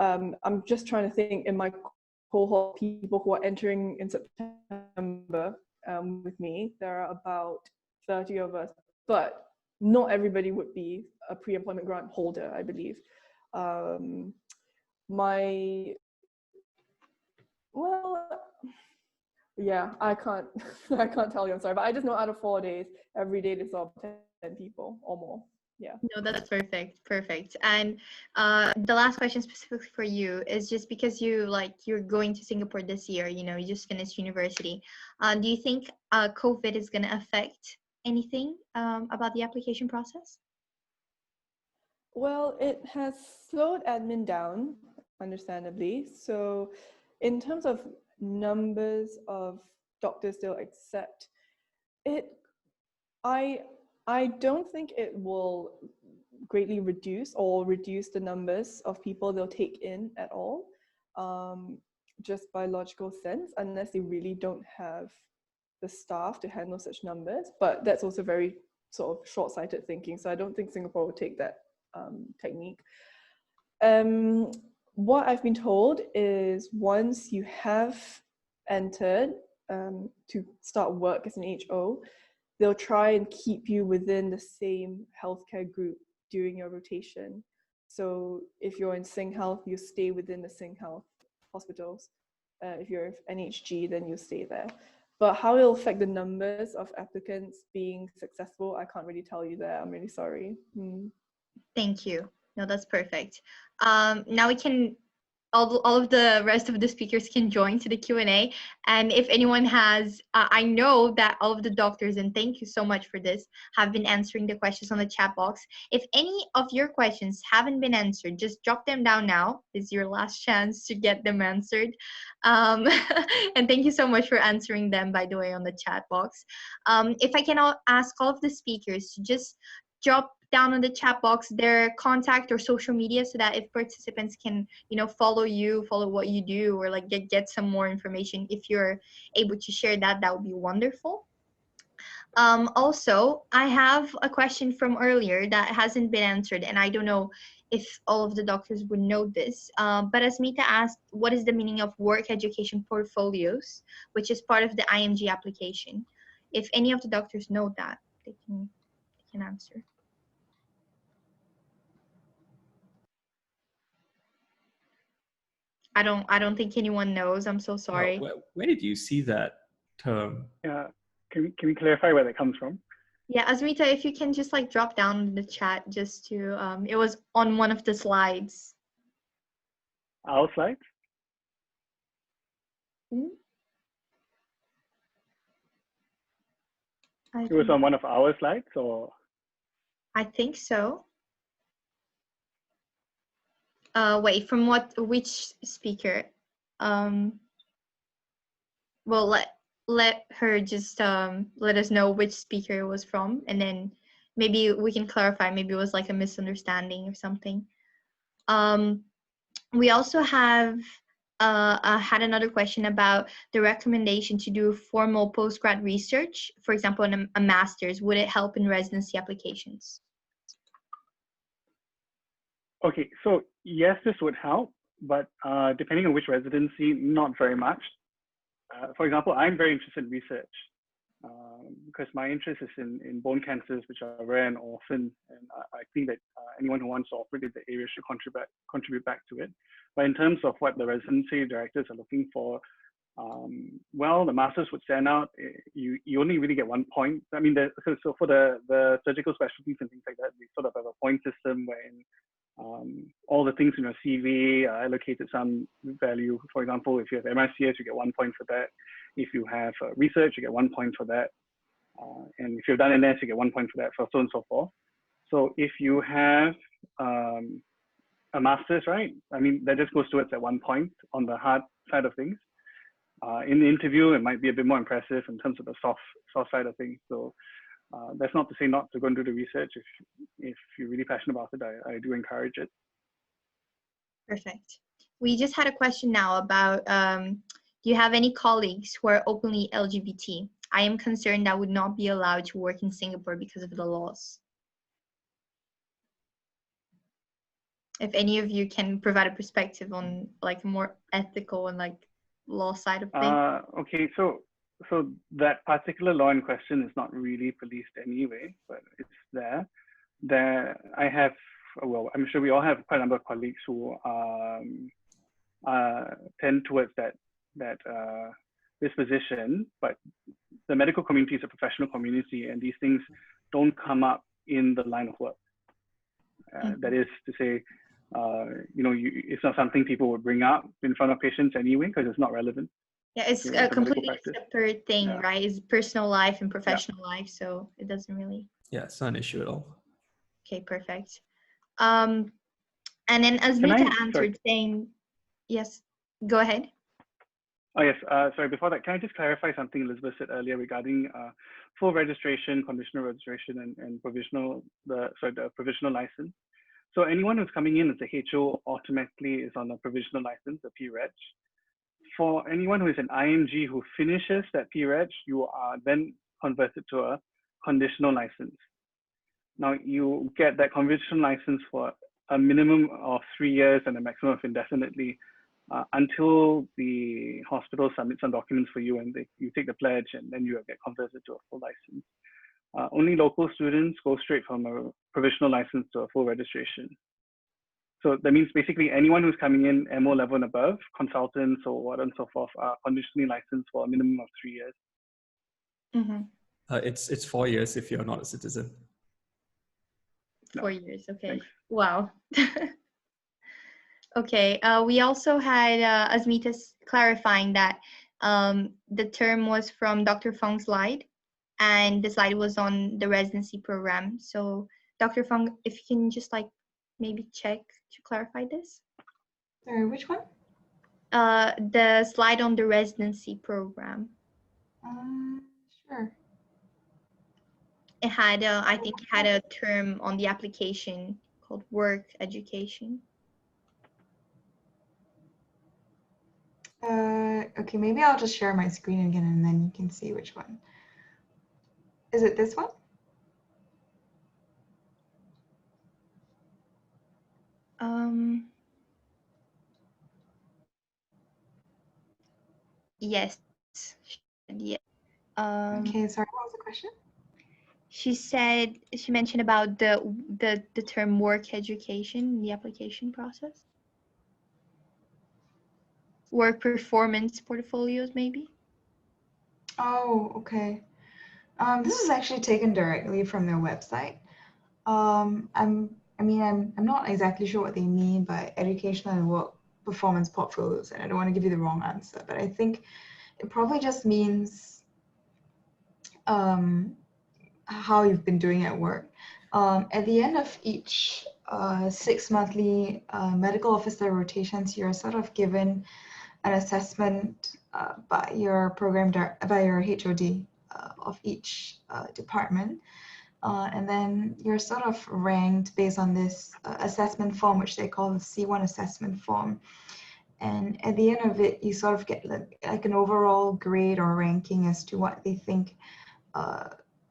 I'm just trying to think, in my cohort, people who are entering in September with me, there are about 30 of us, but not everybody would be a pre-employment grant holder, I believe. Yeah, I can't tell you, I'm sorry, but I just know out of 4 days, every day they saw 10 people or more. Yeah. No, that's perfect. And the last question specifically for you is just because you're going to Singapore this year, you know, you just finished university. Do you think COVID is going to affect anything about the application process? Well, it has slowed admin down, understandably. So in terms of numbers of doctors they'll accept, I don't think it will greatly reduce the numbers of people they'll take in at all, just by logical sense, unless they really don't have the staff to handle such numbers. But that's also very sort of short-sighted thinking. So I don't think Singapore will take that technique. What I've been told is once you have entered to start work as an HO, they'll try and keep you within the same healthcare group during your rotation. So if you're in Sing Health, you stay within the Sing Health hospitals. If you're NHG, then you stay there. But how it'll affect the numbers of applicants being successful, I can't really tell you that. I'm really sorry. Thank you. No, that's perfect. Now we can, all of the rest of the speakers can join to the Q&A. And if anyone has, I know that all of the doctors, and thank you so much for this, have been answering the questions on the chat box. If any of your questions haven't been answered, just drop them down now. This is your last chance to get them answered. And thank you so much for answering them, by the way, on the chat box. If I can ask all of the speakers to just drop down on the chat box their contact or social media, so that if participants can, you know, follow what you do, or like get some more information. If you're able to share that, that would be wonderful. Also, I have a question from earlier that hasn't been answered, and I don't know if all of the doctors would know this. But Asmita asked, what is the meaning of work education portfolios, which is part of the IMG application? If any of the doctors know that, they can answer. I don't think anyone knows. I'm so sorry. Where did you see that term? Yeah, can we clarify where that comes from? Yeah, Asmita, if you can just like drop down in the chat just to, it was on one of the slides. Our slides? It was on one of our slides, or? I think so. Wait, from which speaker? Well, let her just let us know which speaker it was from, and then maybe we can clarify. Maybe it was like a misunderstanding or something. We also have had another question about the recommendation to do formal postgrad research, for example, in a master's. Would it help in residency applications? Okay, so yes, this would help, but depending on which residency, not very much. For example, I'm very interested in research because my interest is in bone cancers, which are rare and orphan, and I think that anyone who wants to operate in the area should contribute back to it. But in terms of what the residency directors are looking for, well, the masters would stand out. You only really get 1 point. I mean, so for the surgical specialties and things like that, we sort of have a point system wherein all the things in your CV are allocated some value. For example, if you have MICS, you get 1 point for that. If you have research, you get 1 point for that. And if you've done NS, you get 1 point for that, so on and so forth. So if you have a master's, right? I mean, that just goes towards that 1 point on the hard side of things. In the interview, it might be a bit more impressive in terms of the soft side of things. So that's not to say not to go and do the research. If you're really passionate about it, I do encourage it. Perfect. We just had a question now about, do you have any colleagues who are openly LGBT? I am concerned I would not be allowed to work in Singapore because of the laws. If any of you can provide a perspective on like more ethical and like law side of things. Okay, so that particular law in question is not really policed anyway, but it's there. I have, well, I'm sure we all have quite a number of colleagues who tend towards that disposition, but the medical community is a professional community, and these things don't come up in the line of work. That is to say, it's not something people would bring up in front of patients anyway, because it's not relevant. Yeah, it's a completely separate thing, right? It's personal life and professional life, so it doesn't really. Yeah, it's not an issue at all. Okay, perfect. And then Asmita answered saying, yes, go ahead. Oh yes, sorry, before that, can I just clarify something Elizabeth said earlier regarding full registration, conditional registration, and the provisional license. So anyone who's coming in as a HO automatically is on a provisional license, a PREG. For anyone who is an IMG who finishes that PREG, you are then converted to a conditional license. Now you get that conditional license for a minimum of 3 years and a maximum of indefinitely until the hospital submits some documents for you and you take the pledge, and then you get converted to a full license. Only local students go straight from a provisional license to a full registration. So that means basically anyone who's coming in MO level and above, consultants or what and so forth, are conditionally licensed for a minimum of 3 years. Mm-hmm. It's 4 years if you're not a citizen. 4 years, okay. Thanks. Wow. Okay, we also had Asmita clarifying that the term was from Dr. Fong's slide, and the slide was on the residency program. So Dr. Fong, if you can just like maybe check to clarify this. Sorry, which one? The slide on the residency program. Sure. It had, I think it had a term on the application called work education. Okay, maybe I'll just share my screen again and then you can see which one. Is it this one? Yes. Yeah. Okay, sorry, what was the question? She mentioned about the term work education in the application process. Work performance portfolios, maybe? Oh, okay. This is actually taken directly from their website. I'm not exactly sure what they mean by educational and work performance portfolios, and I don't want to give you the wrong answer, but I think it probably just means how you've been doing at work. At the end of each 6-monthly medical officer rotations, you're sort of given an assessment by your by your HOD of each department. And then you're sort of ranked based on this assessment form, which they call the C1 assessment form. And at the end of it, you sort of get like an overall grade or ranking as to what they think,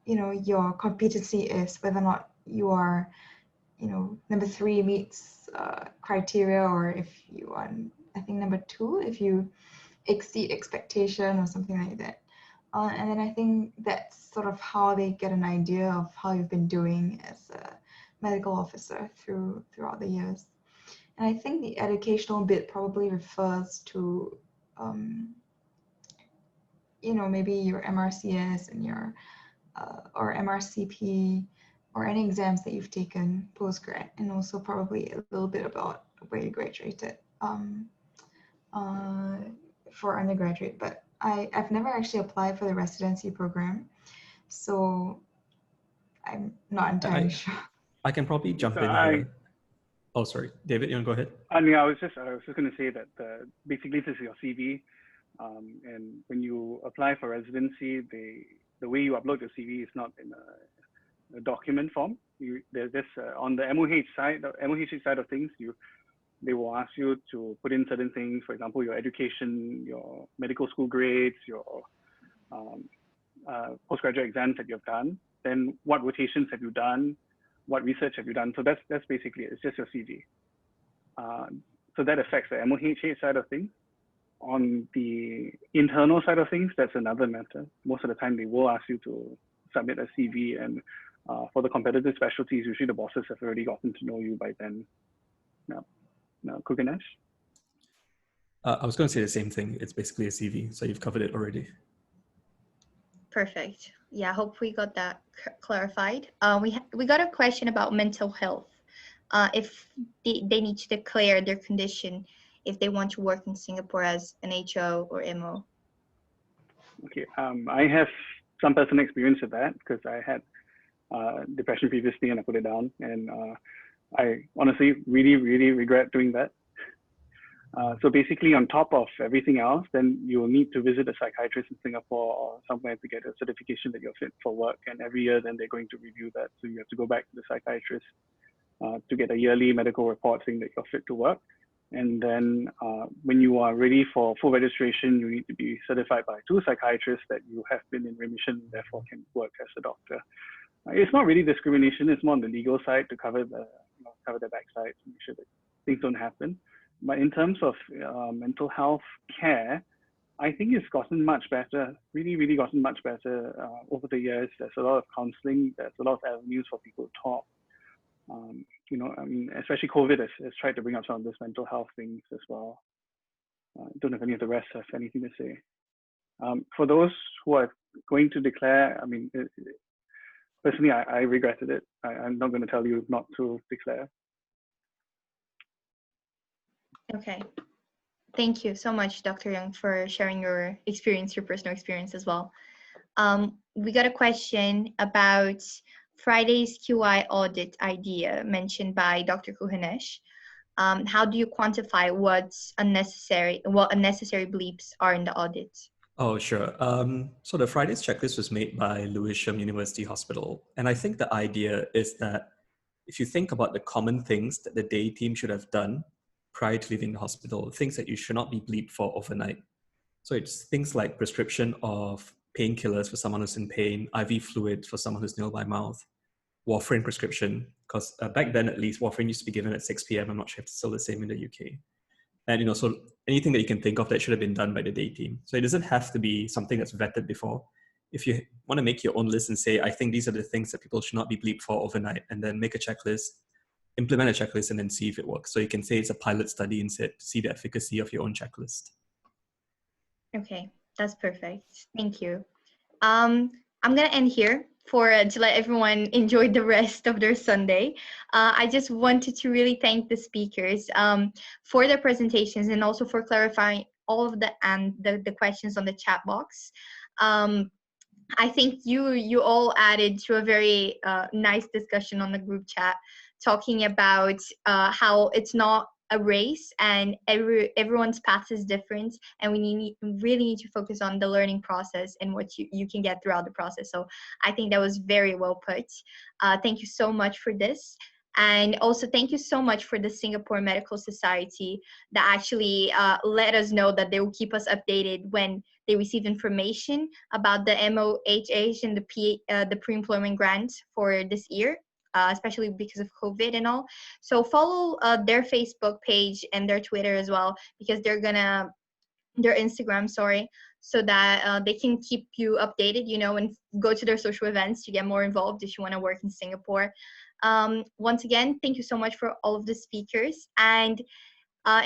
your competency is, whether or not you are, number 3 meets criteria, or if you are, I think, number 2, if you exceed expectation or something like that. And then I think that's sort of how they get an idea of how you've been doing as a medical officer throughout the years. And I think the educational bit probably refers to, maybe your MRCS and your, or MRCP, or any exams that you've taken post-grad, and also probably a little bit about where you graduated for undergraduate. But I've never actually applied for the residency program, so I'm not entirely sure. I can probably jump in here. Oh, sorry, David, you want to go ahead? I was just going to say that basically this is your CV, and when you apply for residency, the way you upload your CV is not in a document form. There's this on the MOH side of things, they will ask you to put in certain things, for example, your education, your medical school grades, your postgraduate exams that you've done, then what rotations have you done, what research have you done. So that's basically it. It's just your CV. So that affects the MOH side of things. On the internal side of things, that's another matter. Most of the time, they will ask you to submit a CV, and for the competitive specialties, usually the bosses have already gotten to know you by then. Now, Kuganesh? I was going to say the same thing. It's basically a CV, so you've covered it already. Perfect. Yeah, hope we got that clarified. We got a question about mental health. If they need to declare their condition if they want to work in Singapore as an HO or MO. Okay, I have some personal experience with that because I had depression previously and I put it down, and I honestly really regret doing that. So basically, on top of everything else, then you will need to visit a psychiatrist in Singapore or somewhere to get a certification that you're fit for work. And every year, then they're going to review that. So you have to go back to the psychiatrist to get a yearly medical report saying that you're fit to work. And then when you are ready for full registration, you need to be certified by 2 psychiatrists that you have been in remission, therefore can work as a doctor. It's not really discrimination. It's more on the legal side to cover the backside to make sure that things don't happen. But in terms of mental health care, I think it's gotten much better, really gotten much better over the years. There's a lot of counseling, there's a lot of avenues for people to talk. Especially COVID has tried to bring up some of those mental health things as well. Don't know if any of the rest have anything to say. For those who are going to declare, personally, I regretted it. I'm not going to tell you not to declare. Okay. Thank you so much, Dr. Young, for sharing your experience, your personal experience as well. We got a question about Friday's QI audit idea mentioned by Dr. Kuhanesh. How do you quantify what unnecessary bleeps are in the audit? Oh, sure. So the Friday's checklist was made by Lewisham University Hospital. And I think the idea is that if you think about the common things that the day team should have done prior to leaving the hospital, things that you should not be bleeped for overnight. So it's things like prescription of painkillers for someone who's in pain, IV fluid for someone who's nil by mouth, warfarin prescription, because back then at least warfarin used to be given at 6 p.m. I'm not sure if it's still the same in the UK. And so anything that you can think of that should have been done by the day team. So it doesn't have to be something that's vetted before. If you want to make your own list and say, I think these are the things that people should not be bleeped for overnight, and then make a checklist, implement a checklist, and then see if it works. So you can say it's a pilot study instead to see the efficacy of your own checklist. Okay, that's perfect. Thank you. I'm gonna end here to let everyone enjoy the rest of their Sunday. I just wanted to really thank the speakers for their presentations and also for clarifying all of the questions on the chat box. I think you all added to a very nice discussion on the group chat, talking about how it's not a race and everyone's path is different, and we really need to focus on the learning process and what you can get throughout the process. So I think that was very well put. Thank you so much for this. And also thank you so much for the Singapore Medical Society that actually let us know that they will keep us updated when they receive information about the MOHH and the pre-employment grant for this year. Especially because of COVID and all. So follow their Facebook page and their Twitter as well, because their Instagram, sorry, so that they can keep you updated, and go to their social events to get more involved if you want to work in Singapore. Once again, thank you so much for all of the speakers. And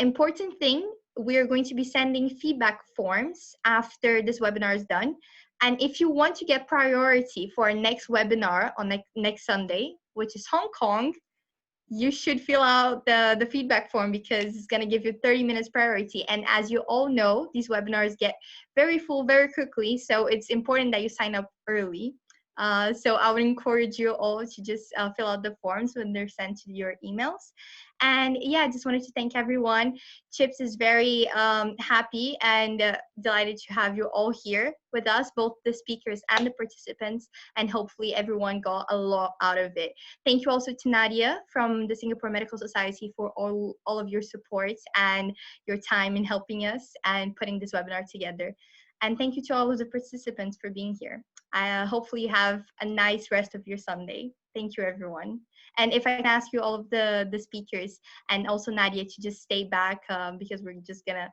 important thing, we are going to be sending feedback forms after this webinar is done. And if you want to get priority for our next webinar on next Sunday, which is Hong Kong, you should fill out the feedback form, because it's going to give you 30 minutes priority. And as you all know, these webinars get very full very quickly. So it's important that you sign up early. So I would encourage you all to just fill out the forms when they're sent to your emails. And yeah, I just wanted to thank everyone. Chips is very happy and delighted to have you all here with us, both the speakers and the participants, and hopefully everyone got a lot out of it. Thank you also to Nadia from the Singapore Medical Society for all of your support and your time in helping us and putting this webinar together. And thank you to all of the participants for being here. Hopefully you have a nice rest of your Sunday. Thank you, everyone. And if I can ask you all of the speakers and also Nadia to just stay back because we're just gonna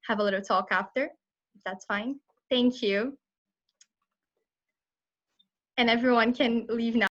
have a little talk after, if that's fine. Thank you. And everyone can leave now.